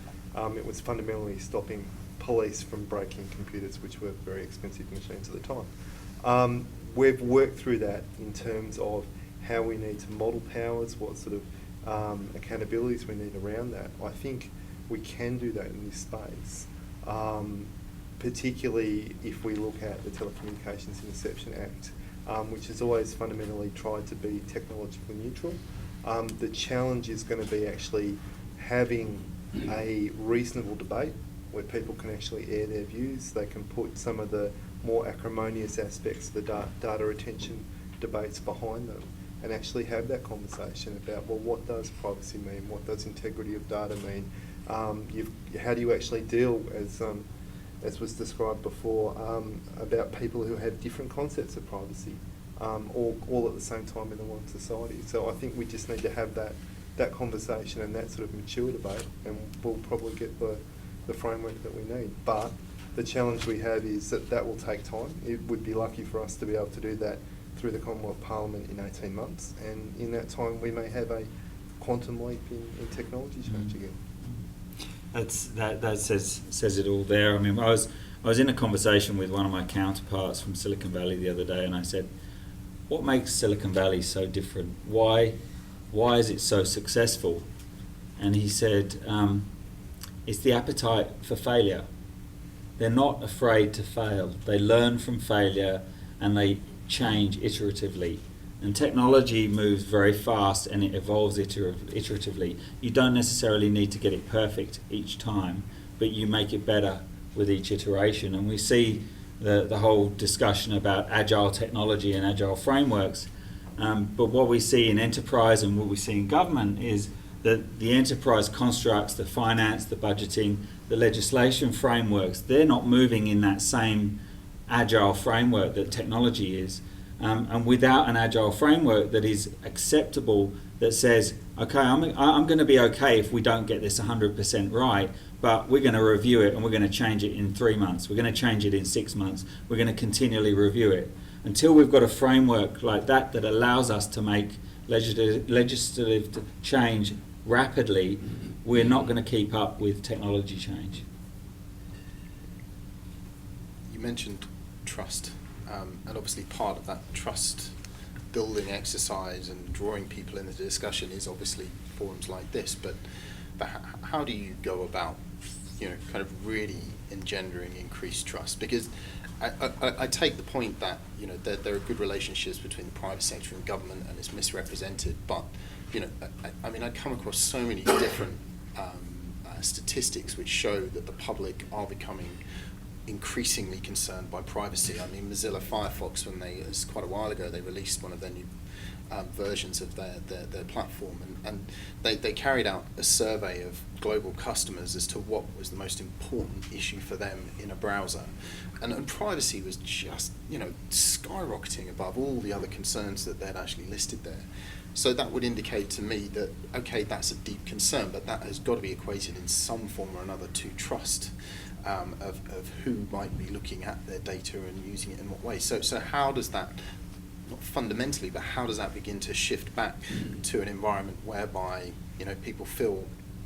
it was fundamentally stopping police from breaking computers, which were very expensive machines at the time. We've worked through that in terms of how we need to model powers, what sort of accountabilities we need around that. I think we can do that in this space, particularly if we look at the Telecommunications Interception Act, which has always fundamentally tried to be technologically neutral. The challenge is going to be actually having a reasonable debate where people can actually air their views. They can put some of the more acrimonious aspects of the data retention debates behind them and actually have that conversation about, well, what does privacy mean? What does integrity of data mean? How do you actually deal, as was described before, about people who have different concepts of privacy, all at the same time in the one society. So I think we just need to have that conversation and that sort of mature debate, and we'll probably get the framework that we need. But the challenge we have is that will take time. It would be lucky for us to be able to do that through the Commonwealth Parliament in 18 months, and in that time we may have a quantum leap in technology change again. That says it all there. I mean, I was in a conversation with one of my counterparts from Silicon Valley the other day, and I said, "What makes Silicon Valley so different? Why is it so successful?" And he said, "It's the appetite for failure. They're not afraid to fail. They learn from failure, and they change iteratively. And technology moves very fast and it evolves iteratively. You don't necessarily need to get it perfect each time, but you make it better with each iteration." And we see the whole discussion about agile technology and agile frameworks. But what we see in enterprise and what we see in government is that the enterprise constructs, the finance, the budgeting, the legislation frameworks, they're not moving in that same agile framework that technology is. And without an agile framework that is acceptable, that says, okay, I'm going to be okay if we don't get this 100% right, but we're going to review it and we're going to change it in 3 months. We're going to change it in 6 months. We're going to continually review it. Until we've got a framework like that that allows us to make legislative change rapidly, we're not going to keep up with technology change. You mentioned trust, and obviously part of that trust building exercise and drawing people into the discussion is obviously forums like this, but how do you go about, kind of really engendering increased trust? Because I take the point that, there are good relationships between the private sector and government and it's misrepresented, but you know, I mean, I come across so many different statistics which show that the public are becoming increasingly concerned by privacy. I mean, Mozilla Firefox, when it was quite a while ago, they released one of their new versions of their platform, and they carried out a survey of global customers as to what was the most important issue for them in a browser, and privacy was just, you know, skyrocketing above all the other concerns that they'd actually listed there. So that would indicate to me that, okay, that's a deep concern, but that has got to be equated in some form or another to trust of who might be looking at their data and using it in what way. So how does that, not fundamentally, but how does that begin to shift back to an environment whereby, you know, people feel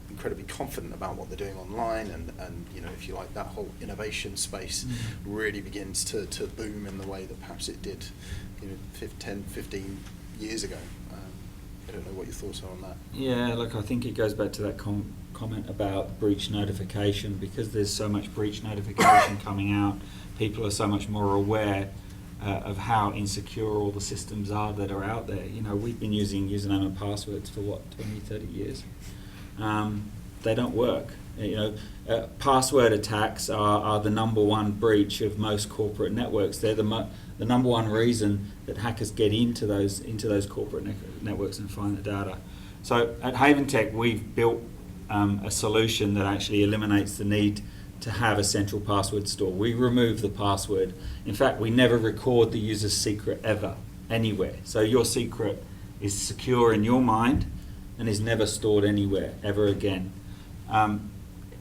incredibly confident about what they're doing online, and you know, if you like, that whole innovation space really begins to boom in the way that perhaps it did, you know, 10, 15 years ago. I don't know what your thoughts are on that. Yeah, look, I think it goes back to that comment about breach notification. Because there's so much breach notification coming out, people are so much more aware of how insecure all the systems are that are out there. You know, we've been using username and passwords for what, 20, 30 years? They don't work. You know, password attacks are the number one breach of most corporate networks. They're the number one reason that hackers get into those corporate networks and find the data. So at Haventec, we've built a solution that actually eliminates the need to have a central password store. We remove the password. In fact, we never record the user's secret ever, anywhere. So your secret is secure in your mind and is never stored anywhere ever again.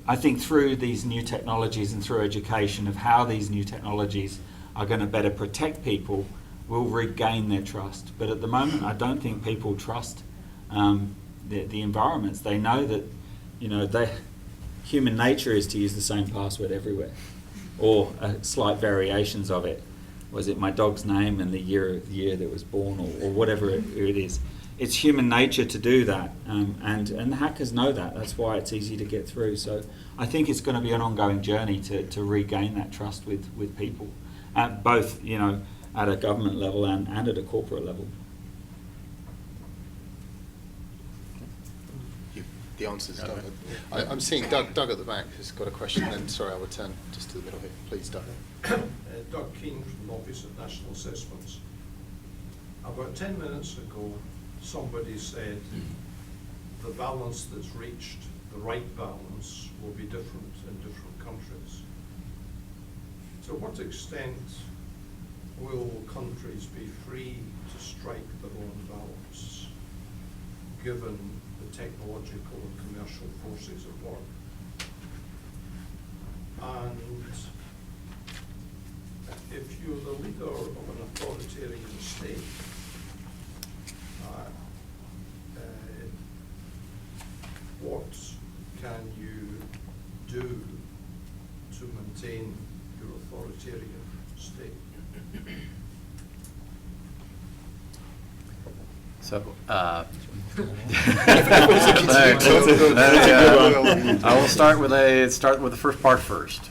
I think through these new technologies and through education of how these new technologies are going to better protect people, we'll regain their trust. But at the moment, I don't think people trust the environments. They know that, you know, human nature is to use the same password everywhere, or slight variations of it. Was it my dog's name and the year that was born, or whatever it is. It's human nature to do that, and the hackers know that. That's why it's easy to get through. So I think it's going to be an ongoing journey to regain that trust with people, both, you know, at a government level and at a corporate level. The answer's Doug. I'm seeing Doug at the back who's got a question. Then, sorry, I'll return just to the middle here. Please, Doug. Doug Keane from the Office of National Assessments. About 10 minutes ago, somebody said the balance that's reached, the right balance, will be different in different countries. To what extent will countries be free to strike their own balance, given the technological and commercial forces at work? And if you're the leader of an authoritarian state, what can you do to maintain your authoritarian state? So, That's a good one. I will start with the first part first.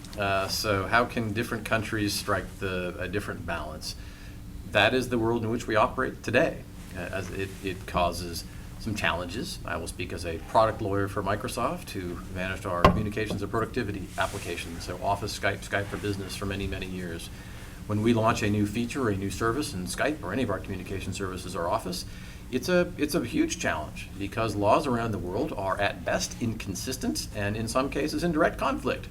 So, how can different countries strike a different balance? That is the world in which we operate today. As it causes some challenges. I will speak as a product lawyer for Microsoft, who managed our communications and productivity applications, so Office, Skype for Business for many, many years. When we launch a new feature or a new service in Skype or any of our communication services or Office, it's a huge challenge because laws around the world are at best inconsistent and in some cases in direct conflict.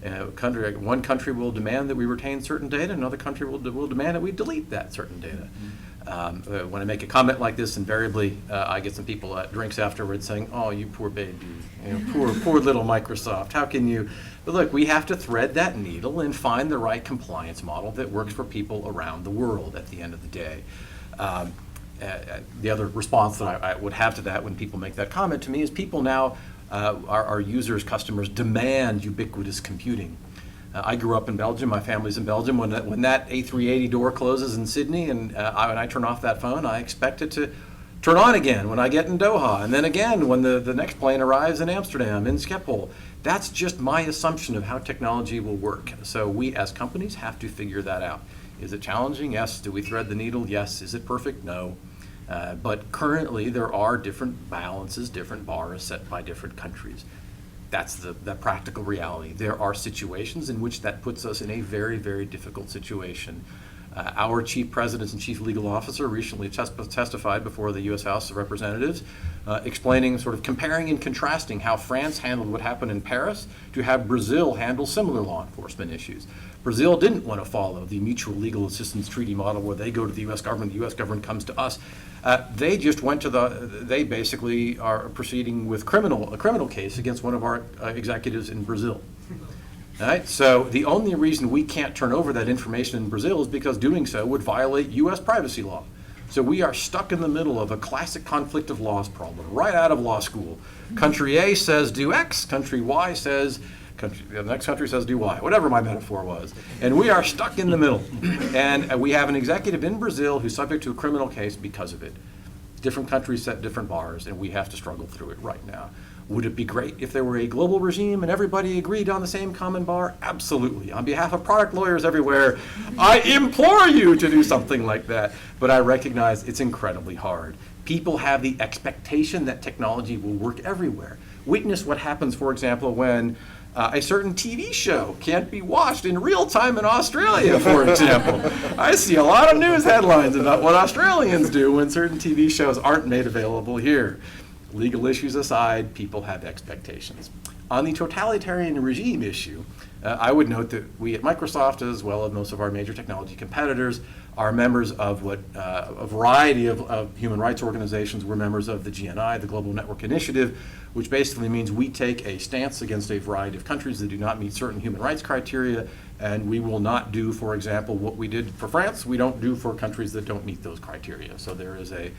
One country will demand that we retain certain data, another country will demand that we delete that certain data. When I make a comment like this, invariably I get some people at drinks afterwards saying, "Oh, you poor baby, you know, poor little Microsoft. How can you?" But look, we have to thread that needle and find the right compliance model that works for people around the world. At the end of the day, the other response that I would have to that when people make that comment to me is people now, our users, customers, demand ubiquitous computing. I grew up in Belgium. My family's in Belgium. When that A380 door closes in Sydney and when I turn off that phone, I expect it to turn on again when I get in Doha, and then again when the next plane arrives in Amsterdam, in Schiphol. That's just my assumption of how technology will work. So we as companies have to figure that out. Is it challenging? Yes. Do we thread the needle? Yes. Is it perfect? No. But currently, there are different balances, different bars set by different countries. That's the practical reality. There are situations in which that puts us in a very, very difficult situation. Our chief president and chief legal officer recently testified before the U.S. House of Representatives, explaining, sort of comparing and contrasting how France handled what happened in Paris to how Brazil handles similar law enforcement issues. Brazil didn't want to follow the mutual legal assistance treaty model where they go to the U.S. government, the U.S. government comes to us. They just went to they basically are proceeding with a criminal case against one of our executives in Brazil. All right, so the only reason we can't turn over that information in Brazil is because doing so would violate U.S. privacy law. So we are stuck in the middle of a classic conflict of laws problem, right out of law school. Country A says do X, country Y says, the next country says do Y, whatever my metaphor was. And we are stuck in the middle. And we have an executive in Brazil who's subject to a criminal case because of it. Different countries set different bars, and we have to struggle through it right now. Would it be great if there were a global regime and everybody agreed on the same common bar? Absolutely. On behalf of product lawyers everywhere, I implore you to do something like that. But I recognize it's incredibly hard. People have the expectation that technology will work everywhere. Witness what happens, for example, when a certain TV show can't be watched in real time in Australia, for example. I see a lot of news headlines about what Australians do when certain TV shows aren't made available here. Legal issues aside, people have expectations. On the totalitarian regime issue, I would note that we at Microsoft, as well as most of our major technology competitors, are members of a variety of human rights organizations. We're members of the GNI, the Global Network Initiative, which basically means we take a stance against a variety of countries that do not meet certain human rights criteria, and we will not do, for example, what we did for France, we don't do for countries that don't meet those criteria. So there is a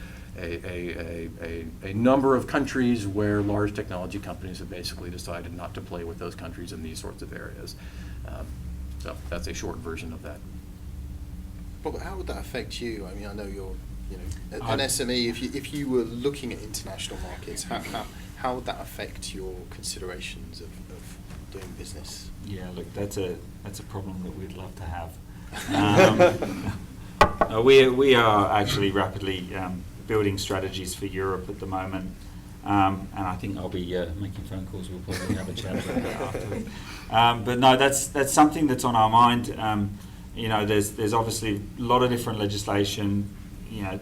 number of countries where large technology companies have basically decided not to play with those countries in these sorts of areas. So that's a short version of that. Well, how would that affect you? I mean, I know you're, an SME. If you were looking at international markets, how would that affect your considerations of doing business? Yeah, look, that's a problem that we'd love to have. We are actually rapidly building strategies for Europe at the moment, and I think I'll be making phone calls. We'll probably have a chat about that afterwards. But no, that's something that's on our mind. There's obviously a lot of different legislation,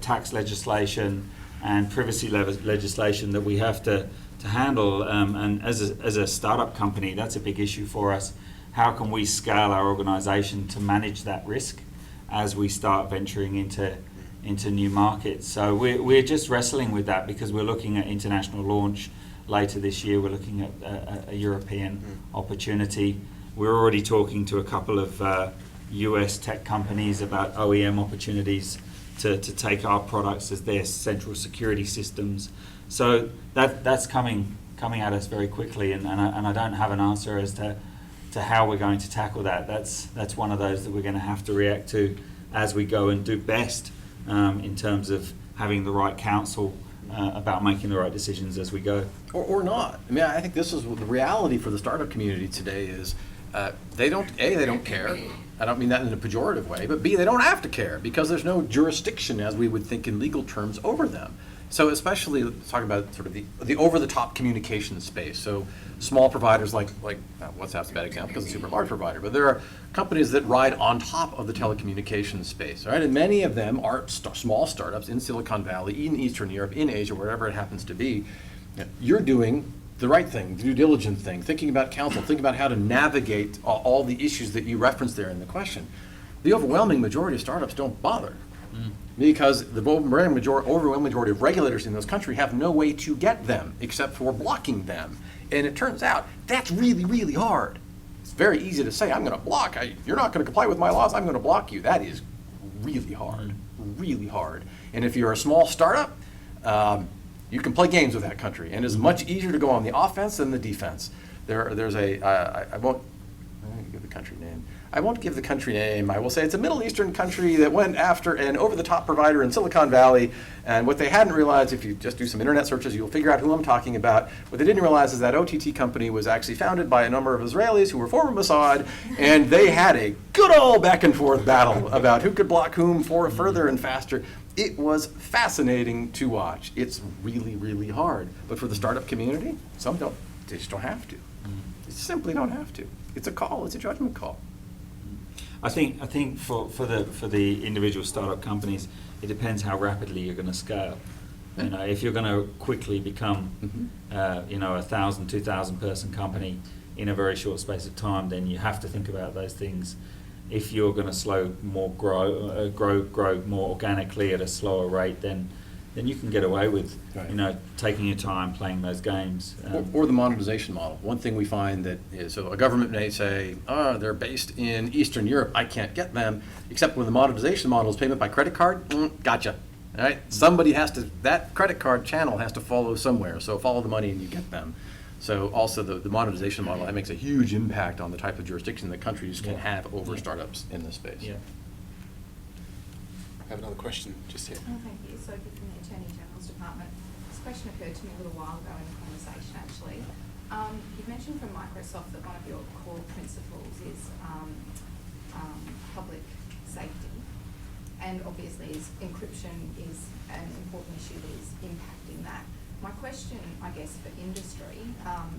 tax legislation and privacy legislation that we have to handle. And as a startup company, that's a big issue for us. How can we scale our organisation to manage that risk as we start venturing into new markets? So we're just wrestling with that because we're looking at international launch later this year. We're looking at a European opportunity. We're already talking to a couple of US tech companies about OEM opportunities to take our products as their central security systems. So that's coming at us very quickly, and I don't have an answer as to how we're going to tackle that. That's one of those that we're going to have to react to as we go and do best in terms of having the right counsel about making the right decisions as we go. Or not. I mean, I think this is the reality for the startup community today is they don't care. I don't mean that in a pejorative way, but B, they don't have to care because there's no jurisdiction, as we would think in legal terms, over them. So especially talking about sort of the over-the-top communication space. So small providers like WhatsApp's a bad example because it's a super large provider, but there are companies that ride on top of the telecommunications space, right? And many of them are small startups in Silicon Valley, in Eastern Europe, in Asia, wherever it happens to be. You're doing the right thing, the due diligence thing, thinking about counsel, thinking about how to navigate all the issues that you referenced there in the question. The overwhelming majority of startups don't bother because the overwhelming majority of regulators in those countries have no way to get them except for blocking them. And it turns out that's really, really hard. It's very easy to say, I'm going to block. You're not going to comply with my laws, I'm going to block you. That is really hard, really hard. And if you're a small startup, you can play games with that country, and it's much easier to go on the offense than the defense. I won't give the country name. I won't give the country name. I will say it's a Middle Eastern country that went after an over-the-top provider in Silicon Valley, and what they hadn't realized, if you just do some internet searches, you'll figure out who I'm talking about. What they didn't realize is that OTT company was actually founded by a number of Israelis who were former Mossad, and they had a good old back-and-forth battle about who could block whom further and faster. It was fascinating to watch. It's really, really hard. But for the startup community, some don't. They just don't have to. They simply don't have to. It's a call. It's a judgment call. I think for the individual startup companies, it depends how rapidly you're going to scale. You know, if you're going to quickly become, 1,000, 2,000 person company in a very short space of time, then you have to think about those things. If you're going to grow more organically at a slower rate, then you can get away with, Right. taking your time playing those games. Or the monetization model. One thing we find that is, so a government may say, they're based in Eastern Europe, I can't get them, except when the monetization model is payment by credit card, gotcha. All right, somebody has to, that credit card channel has to follow somewhere, so follow the money and you get them. So also the monetization model, that makes a huge impact on the type of jurisdiction that countries can have over startups in this space. Yeah. I have another question just here. Oh, thank you. Sophie from the Attorney General's Department. This question occurred to me a little while ago in the conversation, actually. You've mentioned from Microsoft that one of your core principles is public safety, and obviously encryption is an important issue that is impacting that. My question, I guess, for industry,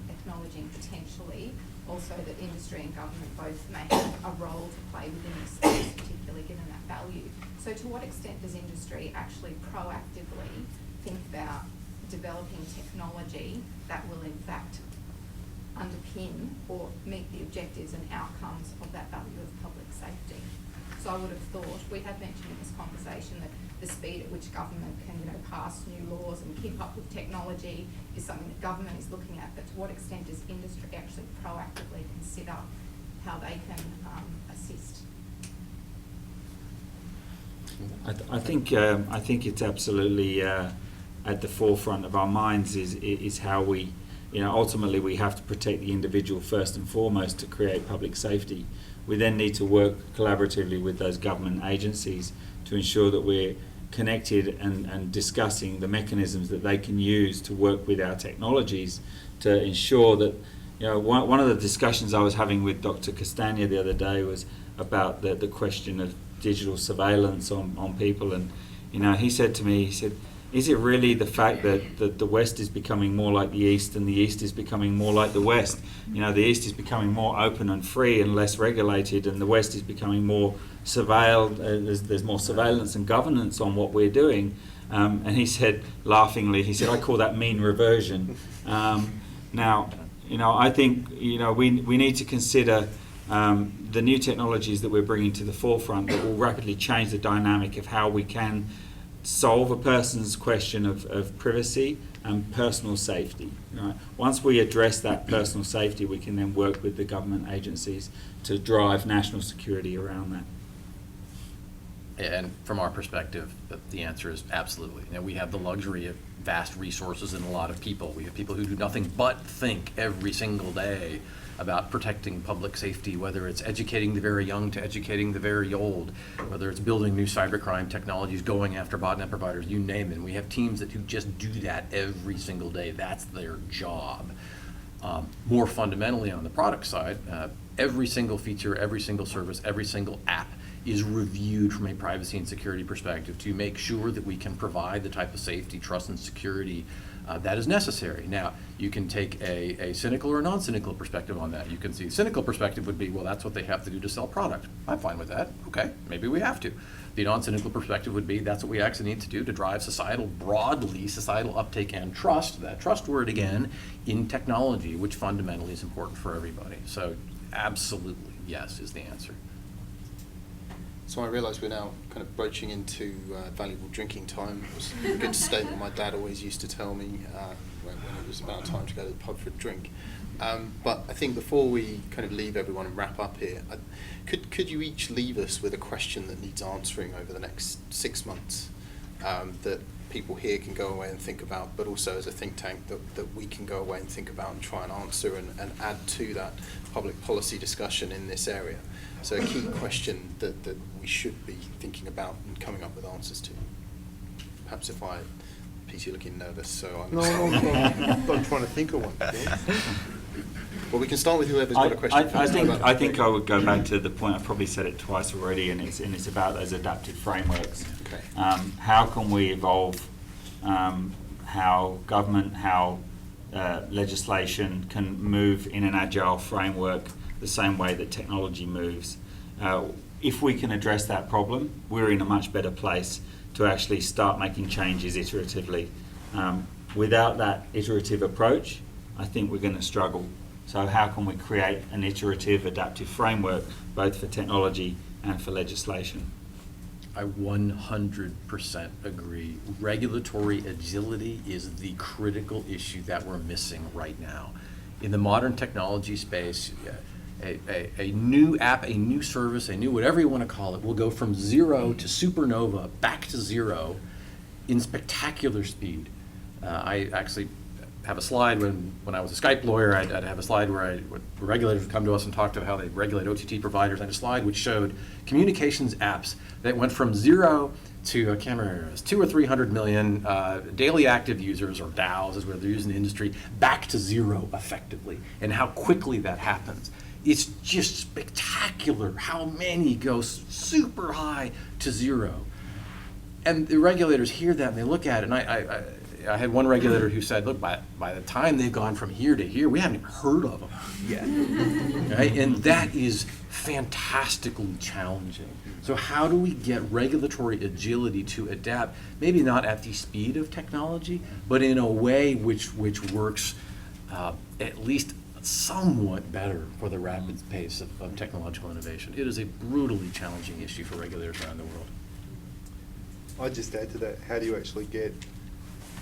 acknowledging potentially also that industry and government both may have a role to play within this space, particularly given that value. So to what extent does industry actually proactively think about developing technology that will in fact underpin or meet the objectives and outcomes of that value of public safety? So I would have thought, we have mentioned in this conversation that the speed at which government can, pass new laws and keep up with technology is something that government is looking at, but to what extent does industry actually proactively consider how they can assist? I think it's absolutely at the forefront of our minds is how we, ultimately we have to protect the individual first and foremost to create public safety. We then need to work collaboratively with those government agencies to ensure that we're connected and discussing the mechanisms that they can use to work with our technologies to ensure that, one of the discussions I was having with Dr. Castagna the other day was about the question of digital surveillance on people, and he said to me, is it really the fact that the West is becoming more like the East and the East is becoming more like the West? The East is becoming more open and free and less regulated, and the West is becoming more surveilled. There's more surveillance and governance on what we're doing. And he said, laughingly, I call that mean reversion. Now, I think, we need to consider the new technologies that we're bringing to the forefront that will rapidly change the dynamic of how we can solve a person's question of privacy and personal safety. Once we address that personal safety, we can then work with the government agencies to drive national security around that. And from our perspective, the answer is absolutely. We have the luxury of vast resources and a lot of people. We have people who do nothing but think every single day about protecting public safety, whether it's educating the very young to educating the very old, whether it's building new cybercrime technologies, going after botnet providers, you name it. And we have teams who just do that every single day. That's their job. More fundamentally on the product side, every single feature, every single service, every single app is reviewed from a privacy and security perspective to make sure that we can provide the type of safety, trust, and security that is necessary. Now, you can take a cynical or a non-cynical perspective on that. You can see cynical perspective would be, well, that's what they have to do to sell product. I'm fine with that. Okay, maybe we have to. The non-cynical perspective would be, that's what we actually need to do to drive broadly societal uptake and trust, that trust word again, in technology, which fundamentally is important for everybody. So absolutely, yes, is the answer. So I realise we're now kind of broaching into valuable drinking time. It was a good statement my dad always used to tell me when it was about time to go to the pub for a drink. But I think before we kind of leave everyone and wrap up here, could you each leave us with a question that needs answering over the next 6 months that people here can go away and think about, but also as a think tank that we can go away and think about and try and answer and add to that public policy discussion in this area? So a key question that we should be thinking about and coming up with answers to. Perhaps Pete, you're looking nervous, so I'm I'm trying to think of one. Well, we can start with whoever's got a question first. I think I would go back to the point, I've probably said it twice already, and it's about those adaptive frameworks. Okay. How can we evolve how government, how legislation can move in an agile framework the same way that technology moves? If we can address that problem, we're in a much better place to actually start making changes iteratively. Without that iterative approach, I think we're going to struggle. So how can we create an iterative, adaptive framework, both for technology and for legislation? I 100% agree. Regulatory agility is the critical issue that we're missing right now. In the modern technology space, a new app, a new service, a new whatever you want to call it, will go from 0 to supernova, back to 0 in spectacular speed. I actually have a slide when I was a Skype lawyer. I'd have a slide where regulators would come to us and talk to how they regulate OTT providers. I had a slide which showed communications apps that went from 0 to, I can't remember, it was 200 or 300 million daily active users, or DAOs is what they're using in the industry, back to 0 effectively, and how quickly that happens. It's just spectacular how many go super high to 0. And the regulators hear that and they look at it, and I had one regulator who said, look, by the time they've gone from here to here, we haven't even heard of them yet. Right? And that is fantastically challenging. So how do we get regulatory agility to adapt, maybe not at the speed of technology, but in a way which works at least somewhat better for the rapid pace of technological innovation? It is a brutally challenging issue for regulators around the world. I'd just add to that, how do you actually get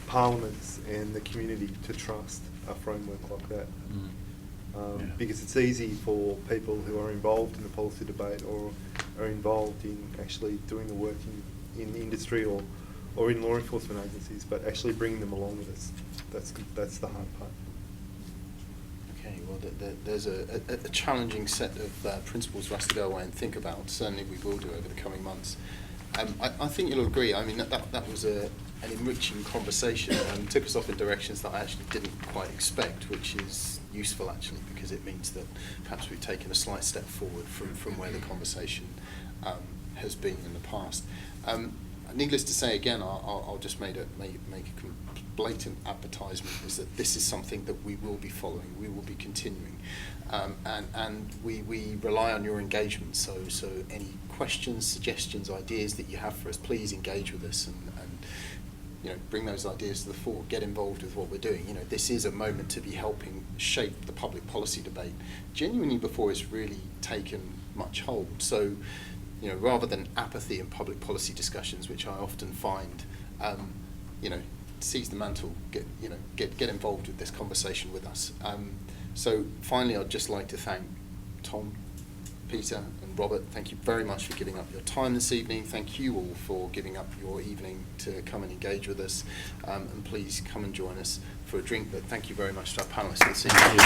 parliaments and the community to trust a framework like that? Yeah. Because it's easy for people who are involved in the policy debate or are involved in actually doing the work in industry or in law enforcement agencies, but actually bringing them along with us, that's the hard part. Okay, well, there's a challenging set of principles for us to go away and think about. Certainly we will do over the coming months. I think you'll agree. I mean, that was an enriching conversation and took us off in directions that I actually didn't quite expect, which is useful actually, because it means that perhaps we've taken a slight step forward from where the conversation has been in the past. Needless to say, again, I'll just make a blatant advertisement, is that this is something that we will be following, we will be continuing, and we rely on your engagement. So any questions, suggestions, ideas that you have for us, please engage with us and bring those ideas to the fore. Get involved with what we're doing. This is a moment to be helping shape the public policy debate genuinely before it's really taken much hold. So, rather than apathy in public policy discussions, which I often find, seize the mantle, get involved with this conversation with us. So finally, I'd just like to thank Tom, Peter and Robert. Thank you very much for giving up your time this evening. Thank you all for giving up your evening to come and engage with us. And please come and join us for a drink. But thank you very much to our panellists this evening.